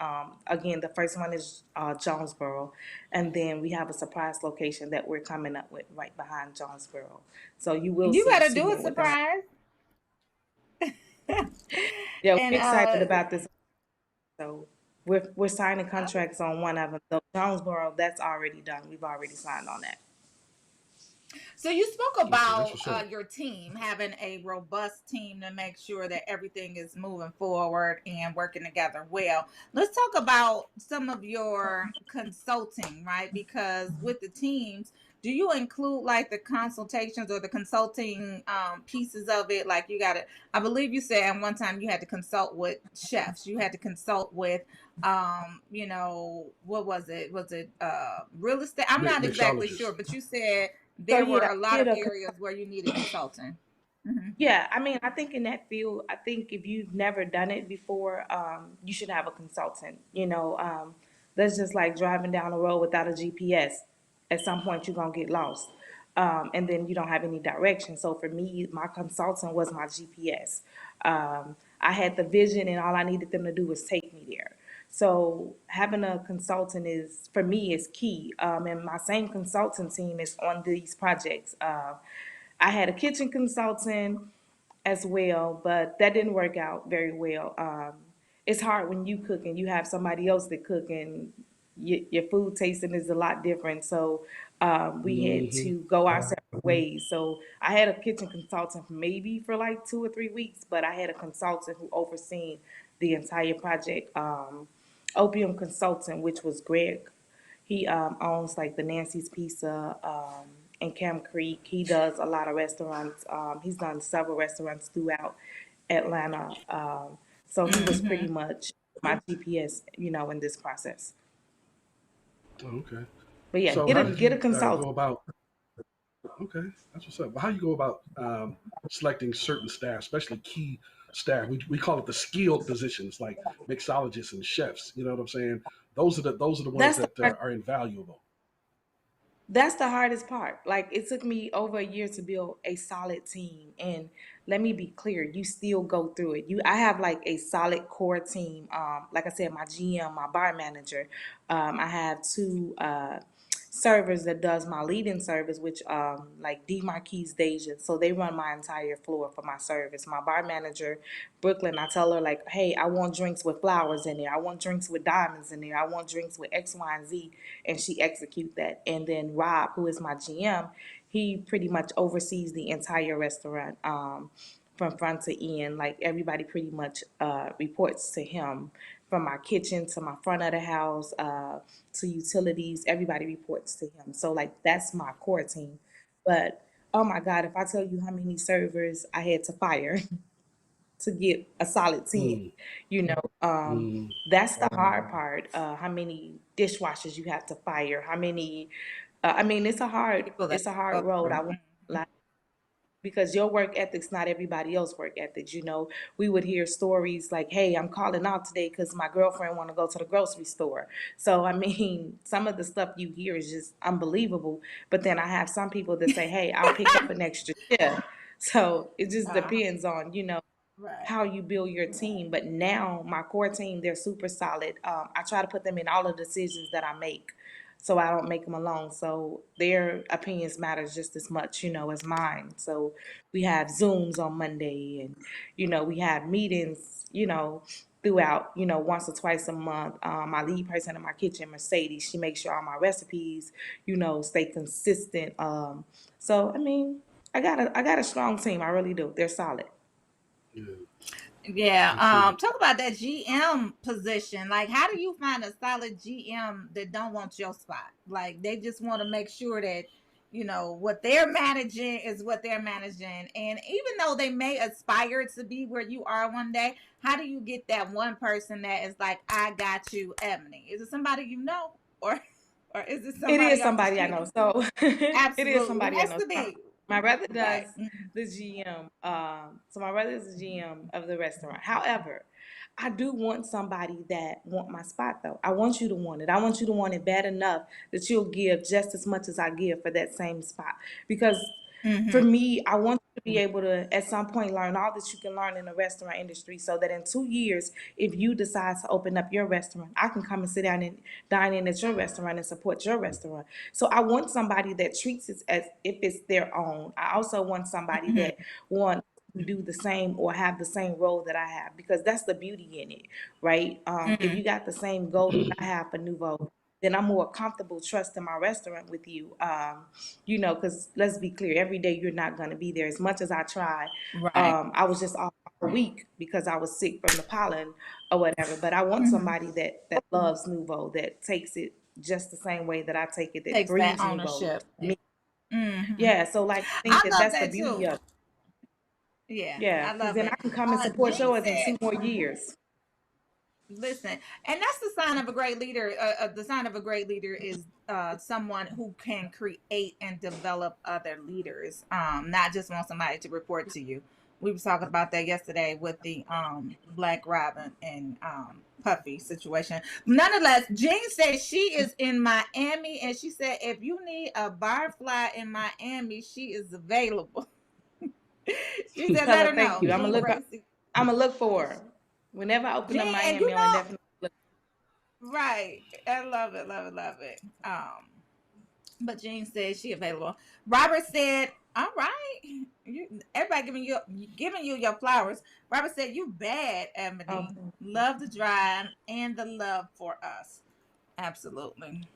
Again, the first one is Jonesboro, and then we have a surprise location that we're coming up with right behind Jonesboro. So you will You see better two do a more within. surprise. Yeah, And we're excited about this. So we're signing contracts on one of them. So Jonesboro, that's already done. We've already signed on that. So you spoke Okay, that's about what's up. your team having a robust team to make sure that everything is moving forward and working together well. Let's talk about some of your consulting, right? Because with the teams, do you include like the consultations or the consulting pieces of it? Like you got to, I believe you said at one time you had to consult with chefs, you had to consult with you know, what was it? Was it real estate? I'm not exactly Mixologist. sure, but you said So there were yeah, a lot of areas where you needed consulting. Mm-hmm. yeah, I mean, I think in that field, I think if you've never done it before, you should have a consultant. That's just like driving down the road without a GPS. At some point, you're gonna get lost, and then you don't have any direction. So for me, my consultant was my GPS. I had the vision, and all I needed them to do was take me there. So having a consultant is, for me, is key. And my same consultant team is on these projects. I had a kitchen consultant as well, but that didn't work out very well. It's hard when you cook and you have somebody else that cook, and your food tasting is a lot different. So we had Mm-hmm. to go our separate ways. So I had a kitchen consultant maybe for like 2 or 3 weeks, but I had a consultant who overseen the entire project. Opium Consultant, which was Greg. He owns like the Nancy's Pizza in Camp Creek. He does a lot of restaurants. He's done several restaurants throughout Atlanta. So he was pretty much my GPS, in this process. Oh, okay. But yeah, So how did get a you consultant. go about? Okay, that's what's up. How you go about selecting certain staff, especially key staff? We call it the skilled positions, like mixologists and chefs. You know what I'm saying? Those are the ones That's the that hard, are invaluable. that's the hardest part. Like it took me over a year to build a solid team. And let me be clear, you still go through it. I have like a solid core team. Like I said, my GM, my bar manager. I have two servers that does my leading service, which like D Marquise Deja. So they run my entire floor for my service. My bar manager, Brooklyn, I tell her like, hey, I want drinks with flowers in there. I want drinks with diamonds in there. I want drinks with X, Y, and Z, and she execute that. And then Rob, who is my GM, he pretty much oversees the entire restaurant. From front to end, like everybody pretty much reports to him, from my kitchen to my front of the house, to utilities, everybody reports to him. So like that's my core team. But oh my God, if I tell you how many servers I had to fire to get a solid 10, Mm, you know, mm, that's the hard part. How many dishwashers you have to fire, how many, I mean, People that it's a hard road. I through. won't lie, because your work ethics not everybody else work ethics. We would hear stories like, hey, I'm calling out today because my girlfriend want to go to the grocery store. So I mean, some of the stuff you hear is just unbelievable. But then I have some people that say, hey, I'll pick up an extra shift. So it just depends on Right. how you build your team. But now my core team, they're super solid. I try to put them in all the decisions that I make, so I don't make them alone. So their opinions matter just as much, as mine. So we have Zooms on Monday, and we have meetings, throughout, once or twice a month. My lead person in my kitchen, Mercedes, she makes sure all my recipes, stay consistent. So I mean, I got a strong team. I really do. They're solid. yeah, Yeah. I see. Talk about that GM position. Like, how do you find a solid GM that don't want your spot? Like, they just want to make sure that what they're managing is what they're managing. And even though they may aspire to be where you are one day, how do you get that one person that is like, I got you, Ebony? Is it somebody you know, or is it It is somebody off the somebody I know. street? So it is Absolutely, it somebody I has know. to So be my brother does right. the GM. So my brother is the GM of the restaurant. However, I do want somebody that want my spot though. I want you to want it. I want you to want it bad enough that you'll give just as much as I give for that same spot. Because Mm-hmm. for me, I want you to be able to, at some point, learn all that you can learn in the restaurant industry, so that in 2 years, if you decide to open up your restaurant, I can come and sit down and dine in at your restaurant and support your restaurant. So I want somebody that treats it as if it's their own. I also want somebody Mm-hmm. that wants to do the same or have the same role that I have, because that's the beauty in it, right? If you got the same goal that I have for Nouveau, then I'm more comfortable trusting my restaurant with you. You know, because let's be clear, every day you're not going to be there. As much as I try, Right. I was just off a week because I was sick from the pollen or whatever. But I want somebody that loves Nouveau, that takes it just the same way that I take it, that Takes that breathes Nouveau. ownership. Yeah, so like I think I that love that's the that beauty too. of it. Yeah, Yeah, I because love then it. I can come and support Jean yours in said, 2 more years. listen, and that's the sign of a great leader. The sign of a great leader is someone who can create and develop other leaders, not just want somebody to report to you. We was talking about that yesterday with the Black Robin and Puffy situation. Nonetheless, Jean said she is in Miami, and she said if you need a barfly in Miami, she is available. She said, Tell let her her thank know. you. Jean Gracie. I'm gonna look for her. Whenever I open up Jean, and you Miami, I'm gonna know, definitely look. right. I love it, love it, love it. But Jean said she available. Robert said, all right. Everybody giving you your flowers. Robert said, you bad, Ebony. Love the drive and the love for us. Absolutely.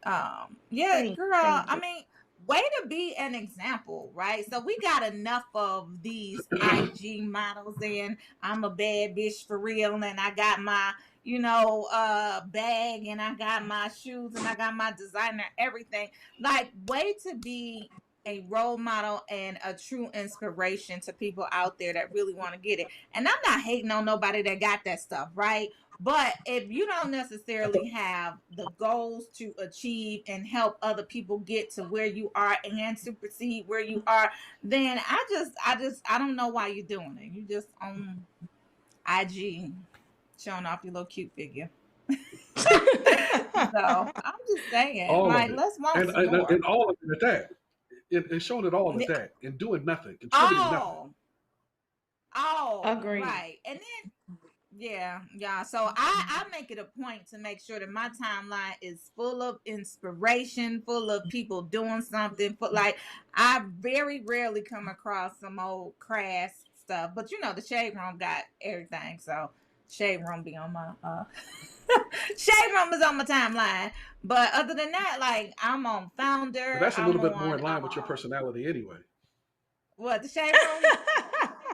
Yeah, girl, I mean, way to be an example, right? So we got enough of these IG models, and I'm a bad bitch for real, and I got my bag, and I got my shoes, and I got my designer, everything. Like, way to be a role model and a true inspiration to people out there that really want to get it. And I'm not hating on nobody that got that stuff, right? But if you don't necessarily have the goals to achieve and help other people get to where you are and supersede where you are, then I don't know why you're doing it. You just on IG showing off your little cute figure. So I'm just saying, All like, of it. let's want some more. And all of it at that. And showing it all at that and doing nothing, contributing nothing. Agreed. Right. And then yeah. So I make it a point to make sure that my timeline is full of inspiration, full of people doing something. Like, I very rarely come across some old crass stuff, but the Shade Room got everything. So Shade Room be on my Shade Room is on my timeline. But other than that, like, I'm on Founder. But that's a little bit more on, in line with your personality anyway. What, the Shade Room?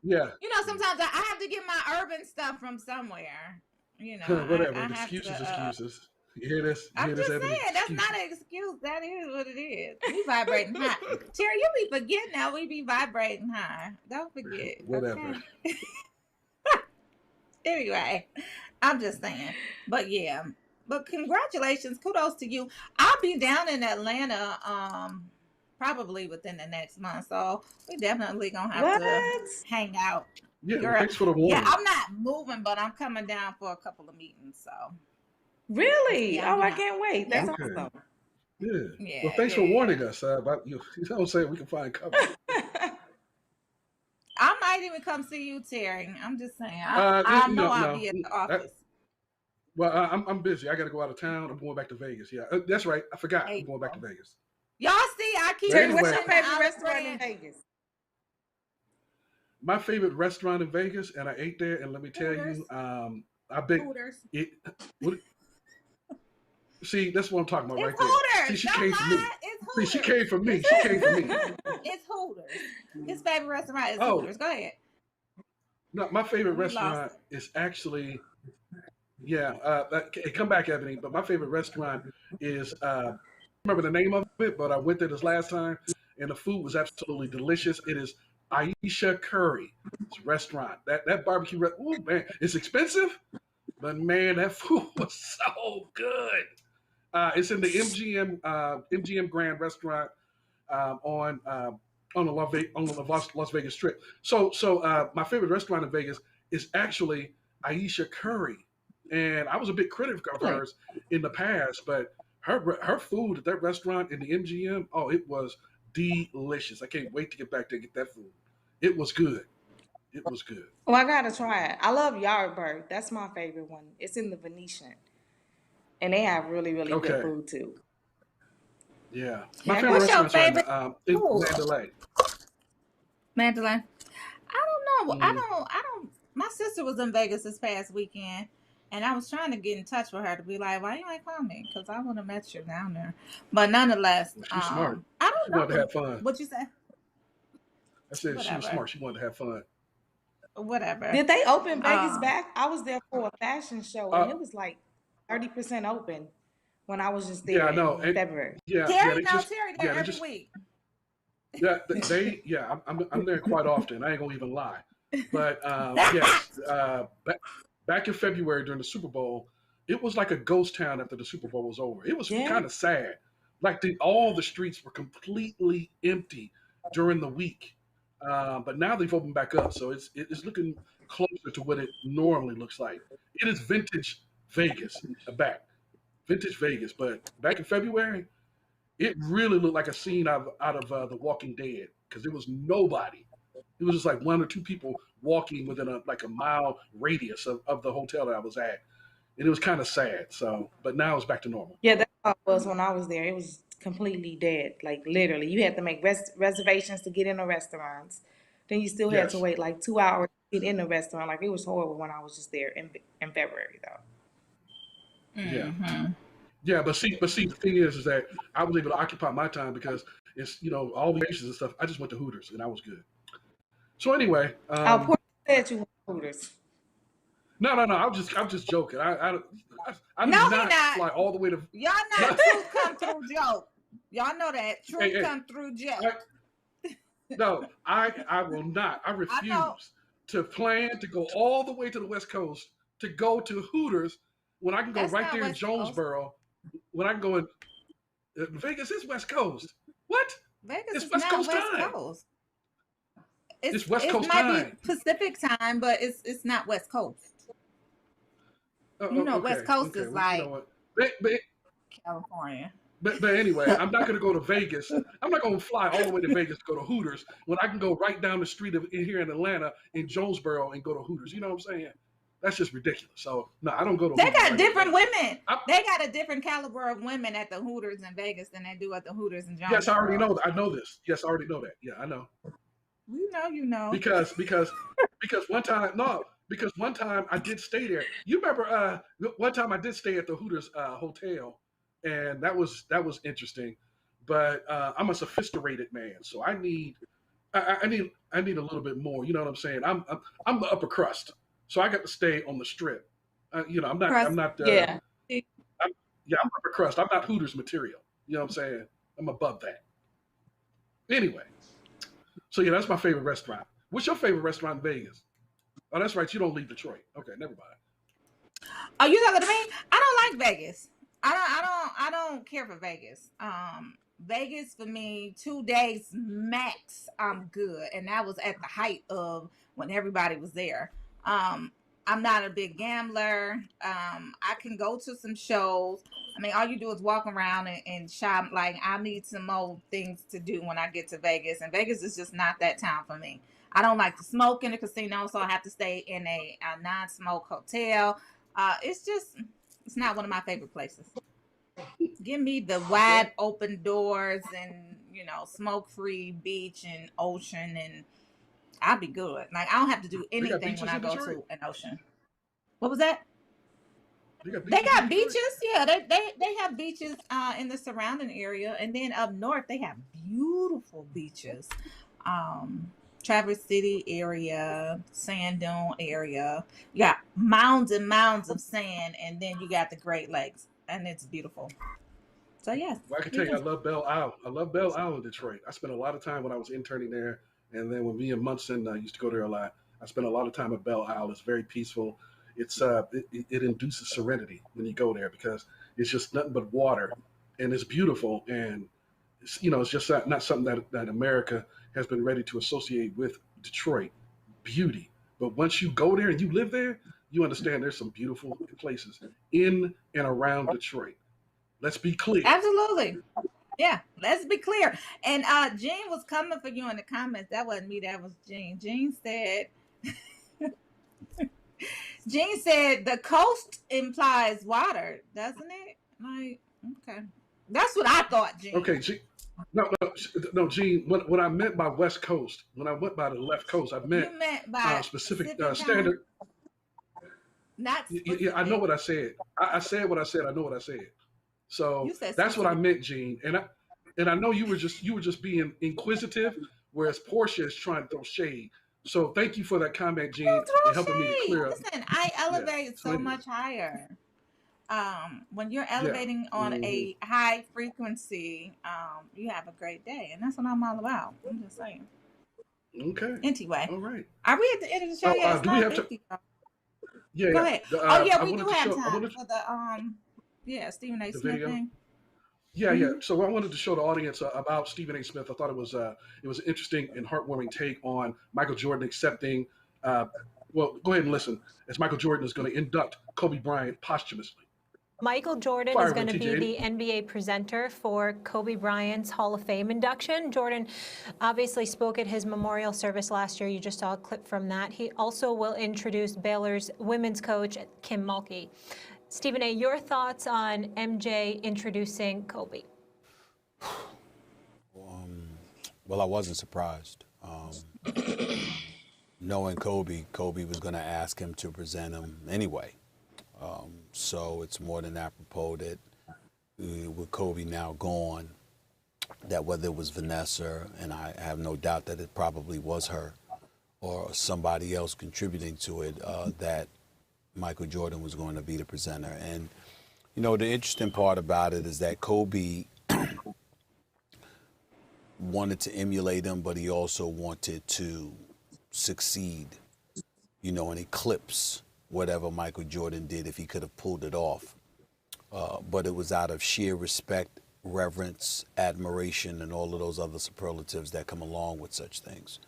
Yeah. Sometimes I have to get my urban stuff from somewhere. Whatever. I Excuses. You hear this? I'm just saying, that's not an excuse. That is what it is. We vibrating high. Terry, you be forgetting now. We be vibrating high. Don't forget. Whatever. Okay? Anyway, I'm just saying. But yeah. But congratulations. Kudos to you. I'll be down in Atlanta probably within the next month. So we definitely gonna have to hang out. Yeah, Girl. thanks for the warning. Yeah, I'm not moving, but I'm coming down for a couple of meetings. So really? Yeah, I can't wait. That's Okay. awesome. Yeah. Well, thanks for warning us about you. You know what I'm saying? We can find cover. I might even come see you, Terry. I'm just saying. I know I'll be at the office. I'm busy. I got to go out of town. I'm going back to Vegas. Yeah, that's right. I forgot. I'm going back to Vegas. Y'all see, I keep. Terry, what's your favorite restaurant in Vegas? My favorite restaurant in Vegas, and I ate there, and let me tell you, I bet it. See, that's what I'm talking about right there. See, she came for me. See, she came for me. She came for me. It's Hooters. His favorite restaurant is Hooters. Go ahead. No, my favorite restaurant is actually, come back, Ebony. But my favorite restaurant is, remember the name of it, but I went there this last time, and the food was absolutely delicious. It is Aisha Curry's restaurant. That barbecue, oh man, it's expensive, but man, that food was so good. It's in the MGM Grand Restaurant on the Las Vegas Strip. So my favorite restaurant in Vegas is actually Aisha Curry, and I was a big critic of hers in the past, but her food at that restaurant in the MGM, it was delicious. I can't wait to get back there and get that food. It was good. It was good. Oh, I gotta try it. I love Yardbird. That's my favorite one. It's in the Venetian, and they have really, really good food too. Yeah, my favorite restaurant is Mandalay. Mandalay. I don't know. don't. My sister was in Vegas this past weekend, and I was trying to get in touch with her to be like, why you ain't call me? Because I would have met you down there. But nonetheless, She's smart. I don't She know. wanted to have fun. What you say? I said she was smart. She wanted to have fun. Whatever. Did they open Vegas back? I was there for a fashion show, and it was like 30% open when I was just there in February. Terry there every week. Yeah, I'm there quite often. I ain't gonna even lie. But back in February during the Super Bowl, it was like a ghost town after the Super Bowl was over. It was kind of sad. Like all the streets were completely empty during the week. But now they've opened back up, so it's looking closer to what it normally looks like. It is vintage Vegas back, vintage Vegas. But back in February, it really looked like a scene out of The Walking Dead because there was nobody. It was just like one or two people walking within a mile radius of the hotel that I was at, and it was kind of sad. So, but now it's back to normal. Yeah, that's how it was when I was there. It was completely dead, like literally. You had to make reservations to get in the restaurants. Then you still had to wait like 2 hours to get in the restaurant. Like it was horrible when I was just there in February, though. Mm-hmm. Yeah, but see, the thing is that I was able to occupy my time because it's all the races and stuff. I just went to Hooters and I was good. So anyway, Portia said you went to Hooters. No. I'm just joking. I did not fly all the way to. Y'all know truth come through joke. Y'all know that truth come through joke. No, I will not. I refuse to plan to go all the way to the West Coast to go to Hooters when I can go right there in Jonesboro. When I can go in Vegas is West Coast. What? Vegas is West Coast time. It's West Coast time. It might be Pacific time, but it's not West Coast. West Coast is like California. But anyway, I'm not going to go to Vegas. I'm not going to fly all the way to Vegas to go to Hooters when I can go right down the street here in Atlanta in Jonesboro and go to Hooters. You know what I'm saying? That's just ridiculous. So no, I don't go to. They got different women. They got a different caliber of women at the Hooters in Vegas than they do at the Hooters in Jonesboro. Yes, I already know. I know this. Yes, I already know that. Yeah, I know. You know. Because one time I did stay there. You remember one time I did stay at the Hooters hotel, and that was interesting. But I'm a sophisticated man, so I need a little bit more. You know what I'm saying? I'm the upper crust, so I got to stay on the strip. I'm not. Crust. I'm not. Yeah. I'm upper crust. I'm not Hooters material. You know what I'm saying? I'm above that. Anyway. So yeah, that's my favorite restaurant. What's your favorite restaurant in Vegas? Oh, that's right. You don't leave Detroit. Okay, never mind. Are you talking to me? I don't like Vegas. I don't care for Vegas. Vegas for me, 2 days max, I'm good. And that was at the height of when everybody was there. I'm not a big gambler. I can go to some shows. I mean, all you do is walk around and shop. Like, I need some more things to do when I get to Vegas. And Vegas is just not that town for me. I don't like to smoke in the casino, so I have to stay in a non-smoke hotel. It's not one of my favorite places. Give me the wide open doors and, smoke-free beach and ocean, and I'll be good. Like, I don't have to do anything when I go to an ocean. What was that? They got beaches. Yeah, they have beaches in the surrounding area, and then up north they have beautiful beaches. Traverse City area, Sand Dune area. You got mounds and mounds of sand, and then you got the Great Lakes, and it's beautiful. So yes. Well, I can tell you, I love Belle Isle. I love Belle Isle in Detroit. I spent a lot of time when I was interning there, and then when me and Munson used to go there a lot. I spent a lot of time at Belle Isle. It's very peaceful. It's it induces serenity when you go there because it's just nothing but water, and it's beautiful, and it's just not something that America has been ready to associate with Detroit beauty. But once you go there and you live there, you understand there's some beautiful places in and around Detroit. Let's be clear. Absolutely. Yeah, let's be clear. And Jean was coming for you in the comments. That wasn't me. That was Jean. Jean said the coast implies water, doesn't it? Like, okay. That's what I thought, Gene. Okay, no, Gene. What I meant by West Coast, when I went by the left coast, I meant, You meant by specific Pacific standard. not specific. Yeah, I know what I said. I said what I said. I know what I said. So You said that's what I specific. meant, Gene. And I know you were just being inquisitive, whereas Portia is trying to throw shade. So thank you for that comment, Gene, and helping me to clear up. Listen, I elevate Yeah. so much higher. When you're Yeah. elevating on a high frequency, you have a great day, and that's what I'm all about. I'm just saying. Okay. Anyway, all right. Are we at the end of the show yet? It's Do we have 9:50. Yeah. Go ahead. We do have time for the Stephen A. The Smith video? thing. Yeah. So I wanted to show the audience about Stephen A. Smith. I thought it was an interesting and heartwarming take on Michael Jordan accepting. Well, go ahead and listen, as Michael Jordan is going to induct Kobe Bryant posthumously. Michael Jordan is going to be the NBA presenter for Kobe Bryant's Hall of Fame induction. Jordan obviously spoke at his memorial service last year. You just saw a clip from that. He also will introduce Baylor's women's coach, Kim Mulkey. Stephen A., your thoughts on MJ introducing Kobe? Well, I wasn't surprised. Knowing Kobe was going to ask him to present him anyway. So it's more than apropos that with Kobe now gone, that whether it was Vanessa, and I have no doubt that it probably was her, or somebody else contributing to it, that Michael Jordan was going to be the presenter. And, the interesting part about it is that Kobe wanted to emulate him, but he also wanted to succeed, and eclipse whatever Michael Jordan did if he could have pulled it off. But it was out of sheer respect, reverence, admiration, and all of those other superlatives that come along with such things.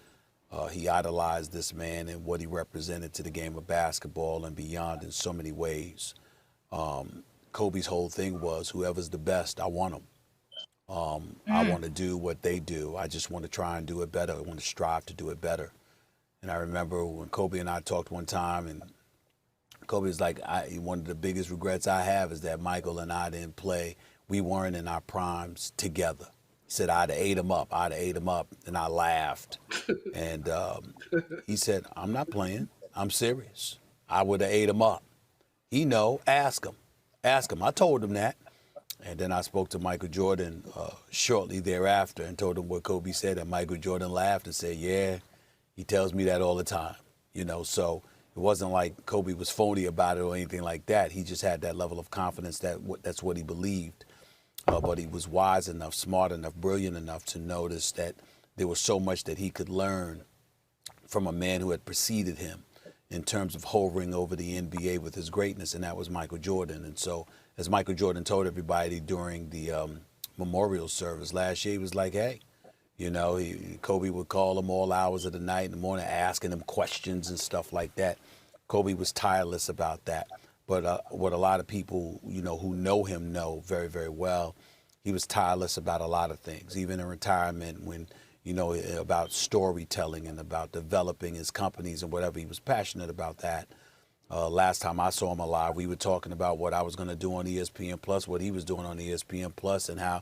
He idolized this man and what he represented to the game of basketball and beyond in so many ways. Kobe's whole thing was, whoever's the best, I want them. I want to do what they do. I just want to try and do it better. I want to strive to do it better. And I remember when Kobe and I talked one time, and Kobe was like, one of the biggest regrets I have is that Michael and I didn't play. We weren't in our primes together. He said, I'd have ate him up. And I laughed. And he said, I'm not playing. I'm serious. I would have ate him up. He know, ask him. I told him that. And then I spoke to Michael Jordan shortly thereafter and told him what Kobe said. And Michael Jordan laughed and said, yeah, he tells me that all the time. So it wasn't like Kobe was phony about it or anything like that. He just had that level of confidence that that's what he believed. But he was wise enough, smart enough, brilliant enough to notice that there was so much that he could learn from a man who had preceded him in terms of hovering over the NBA with his greatness, and that was Michael Jordan. And so, as Michael Jordan told everybody during the memorial service last year, he was like, hey, Kobe would call him all hours of the night in the morning, asking him questions and stuff like that. Kobe was tireless about that. But what a lot of people, who know him know very, very well, he was tireless about a lot of things, even in retirement when, about storytelling and about developing his companies and whatever. He was passionate about that. Last time I saw him alive, we were talking about what I was going to do on ESPN Plus, what he was doing on ESPN Plus, and how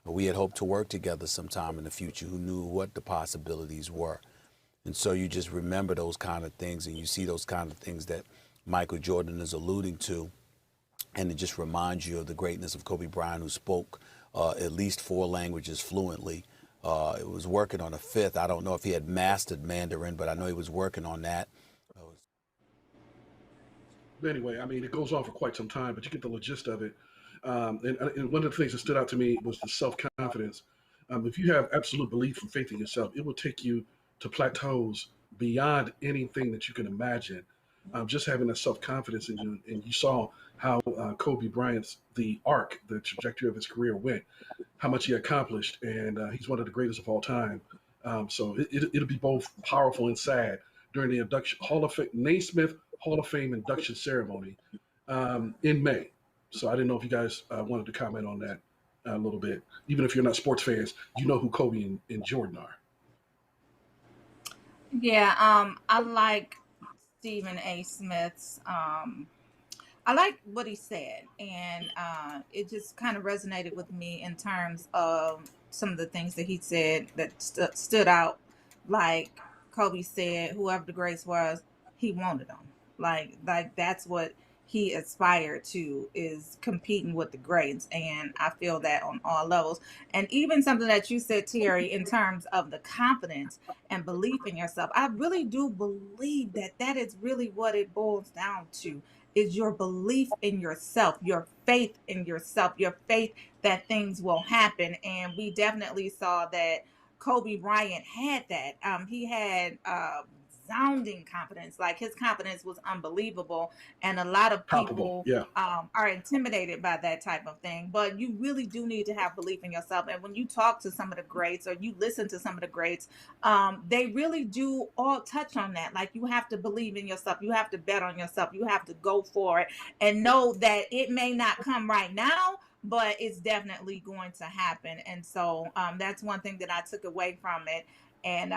we had hoped to work together sometime in the future. Who knew what the possibilities were? And so you just remember those kind of things, and you see those kind of things that Michael Jordan is alluding to, and it just reminds you of the greatness of Kobe Bryant, who spoke at least 4 languages fluently. It was working on a 5th. I don't know if he had mastered Mandarin, but I know he was working on that. Anyway, it goes on for quite some time, but you get the gist of it. And one of the things that stood out to me was the self-confidence. If you have absolute belief and faith in yourself, it will take you to plateaus beyond anything that you can imagine. Just having that self-confidence in you, and you saw how Kobe Bryant's, the trajectory of his career went, how much he accomplished, and he's one of the greatest of all time. So it'll be both powerful and sad during the induction Naismith Hall of Fame induction ceremony in May. So I didn't know if you guys wanted to comment on that a little bit. Even if you're not sports fans, you know who Kobe and Jordan are. Yeah, I like Stephen A. Smith's I like what he said, and it just kind of resonated with me in terms of some of the things that he said that stood out. Like Kobe said, whoever the greats was, he wanted them. Like that's what he aspired to, is competing with the greats, and I feel that on all levels. And even something that you said, Terry, in terms of the confidence and belief in yourself, I really do believe that that is really what it boils down to, is your belief in yourself, your faith in yourself, your faith that things will happen. And we definitely saw that Kobe Bryant had that. He had sounding confidence. Like, his confidence was unbelievable. And a lot of Palpable. people Yeah. are intimidated by that type of thing. But you really do need to have belief in yourself. And when you talk to some of the greats, or you listen to some of the greats, they really do all touch on that. Like, you have to believe in yourself. You have to bet on yourself. You have to go for it and know that it may not come right now, but it's definitely going to happen. And so that's one thing that I took away from it. And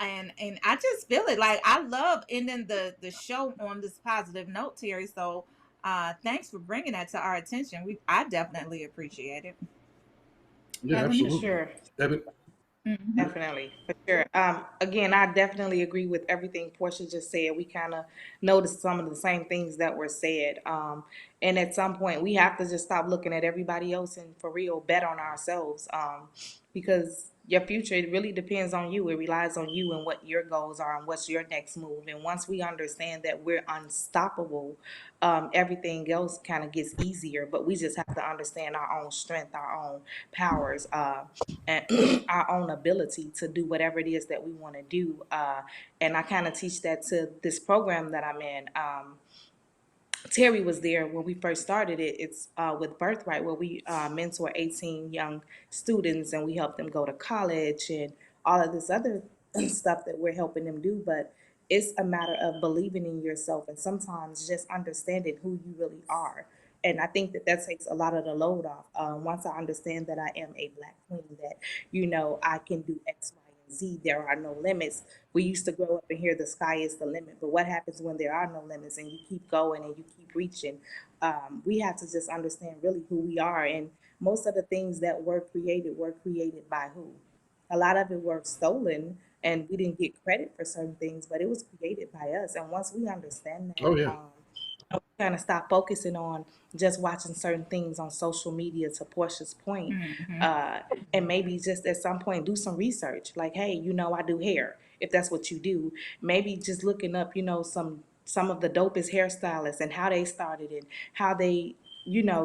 and I just feel it. Like, I love ending the show on this positive note, Terry. So thanks for bringing that to our attention. I definitely appreciate it. Yeah, For absolutely. sure. Evan? Definitely, for sure. Again, I definitely agree with everything Portia just said. We kind of noticed some of the same things that were said. And at some point, we have to just stop looking at everybody else and for real bet on ourselves. Because your future, it really depends on you. It relies on you and what your goals are and what's your next move. And once we understand that we're unstoppable, everything else kind of gets easier. But we just have to understand our own strength, our own powers, and our own ability to do whatever it is that we want to do. And I kind of teach that to this program that I'm in. Terry was there when we first started it. It's with Birthright, where we mentor 18 young students and we help them go to college and all of this other stuff that we're helping them do. But it's a matter of believing in yourself and sometimes just understanding who you really are. And I think that that takes a lot of the load off. Once I understand that I am a Black queen, that, I can do X, Y, and Z, there are no limits. We used to grow up and hear the sky is the limit, but what happens when there are no limits and you keep going and you keep reaching? We have to just understand really who we are. And most of the things that were created by who? A lot of it were stolen and we didn't get credit for certain things, but it was created by us. And once we understand that, Oh, yeah. kind of stop focusing on just watching certain things on social media, to Portia's point, and maybe just at some point do some research. Like, hey, I do hair. If that's what you do, maybe just looking up, some of the dopest hairstylists and how they started and how they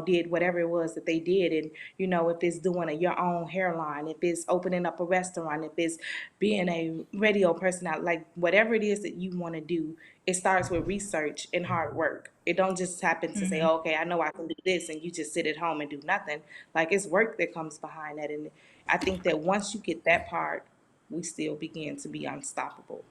did whatever it was that they did. And, if it's doing your own hairline, if it's opening up a restaurant, if it's being a radio personality, like whatever it is that you want to do, it starts with research and hard work. It don't just happen to say, oh, okay, I know I can do this, and you just sit at home and do nothing. Like, it's work that comes behind that. And I think that once you get that part, we still begin to be unstoppable.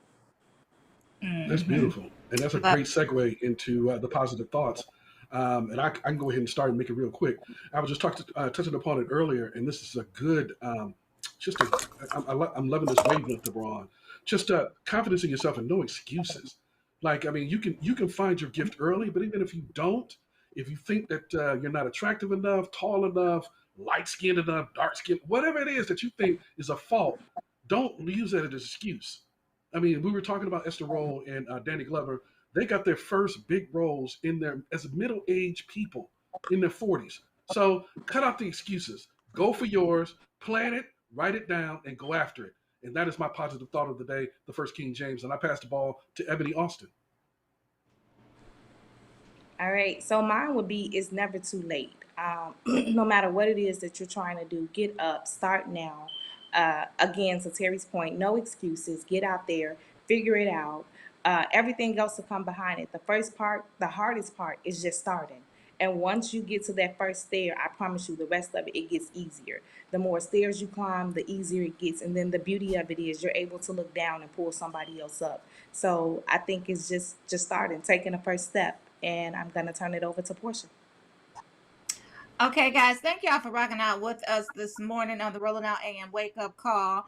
That's beautiful. And that's a great segue into the positive thoughts. And I can go ahead and start and make it real quick. I was just touching upon it earlier, and this is a good, I'm loving this wavelength that we're on. Just confidence in yourself and no excuses. Like, I mean, you can find your gift early, but even if you don't, if you think that you're not attractive enough, tall enough, light skinned enough, dark skinned, whatever it is that you think is a fault, don't use that as an excuse. I mean, we were talking about Esther Roll and Danny Glover. They got their first big roles as middle-aged people in their 40s. So cut out the excuses. Go for yours. Plan it. Write it down, and go after it. And that is my positive thought of the day, the first King James. And I pass the ball to Ebony Austin. All right. So mine would be, it's never too late. No matter what it is that you're trying to do, get up, start now. Again, to Terry's point, no excuses. Get out there, figure it out. Everything else will come behind it. The first part, the hardest part, is just starting. And once you get to that first stair, I promise you, the rest of it, it gets easier. The more stairs you climb, the easier it gets. And then the beauty of it is you're able to look down and pull somebody else up. So I think it's just starting, taking the first step. And I'm going to turn it over to Portia. Okay, guys, thank y'all for rocking out with us this morning on the Rolling Out AM Wake Up Call.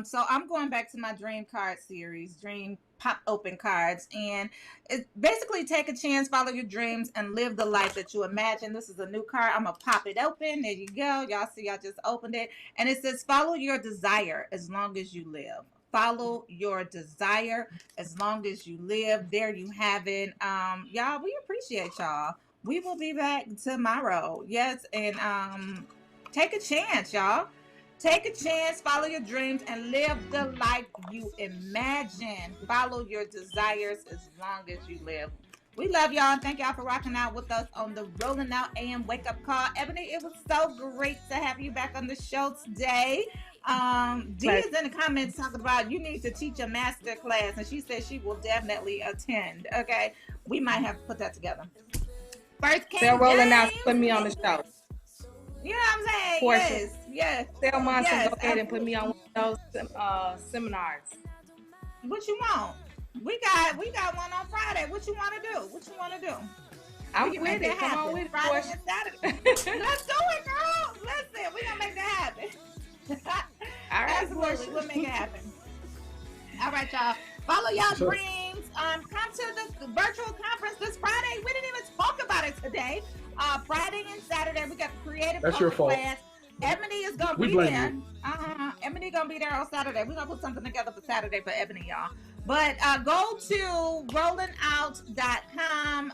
So I'm going back to my Dream Card series, Dream pop open cards, and it basically take a chance, follow your dreams, and live the life that you imagine. This is a new card. I'm gonna pop it open. There you go. Y'all see, I just opened it, and it says follow your desire as long as you live. Follow your desire as long as you live. There you have it. Y'all, we appreciate y'all. We will be back tomorrow. Yes, and take a chance, y'all. Take a chance, follow your dreams, and live the life you imagine. Follow your desires as long as you live. We love y'all, and thank y'all for rocking out with us on the Rolling Out AM Wake Up Call. Ebony, it was so great to have you back on the show today. Dee is in the comments talking about you need to teach a master class, and she says she will definitely attend. Okay, we might have to put that together. First, they're rolling out. Put me on the show. You know what I'm saying? Portia. Yes. Tell Monson go ahead and put me on one of those seminars. What you want? We got one on Friday. What you want to do? I'm with it. Come on with it, Friday and Saturday. Let's do it, girl. Listen, we're gonna make that happen. All right, absolutely, we'll make it happen. All right, y'all. Follow y'all dreams. Come to the virtual conference this Friday. We didn't even talk about it today. Friday and Saturday, we got the creative class. Ebony is gonna be there. Ebony gonna be there on Saturday. We're gonna put something together for Saturday for Ebony, y'all. But go to rollingout.com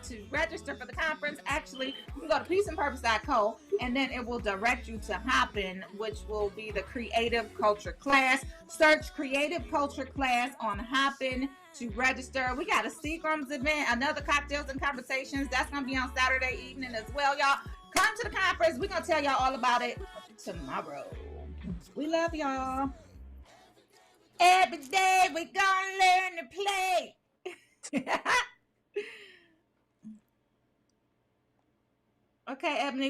to register for the conference. Actually, you can go to peaceandpurpose.co, and then it will direct you to Hoppin', which will be the creative culture class. Search creative culture class on Hoppin' to register. We got a Seagram's event, another cocktails and conversations. That's gonna be on Saturday evening as well, y'all. Come to the conference. We're gonna tell y'all all about it tomorrow. We love y'all. Every day we gonna learn to play. Okay, Ebony.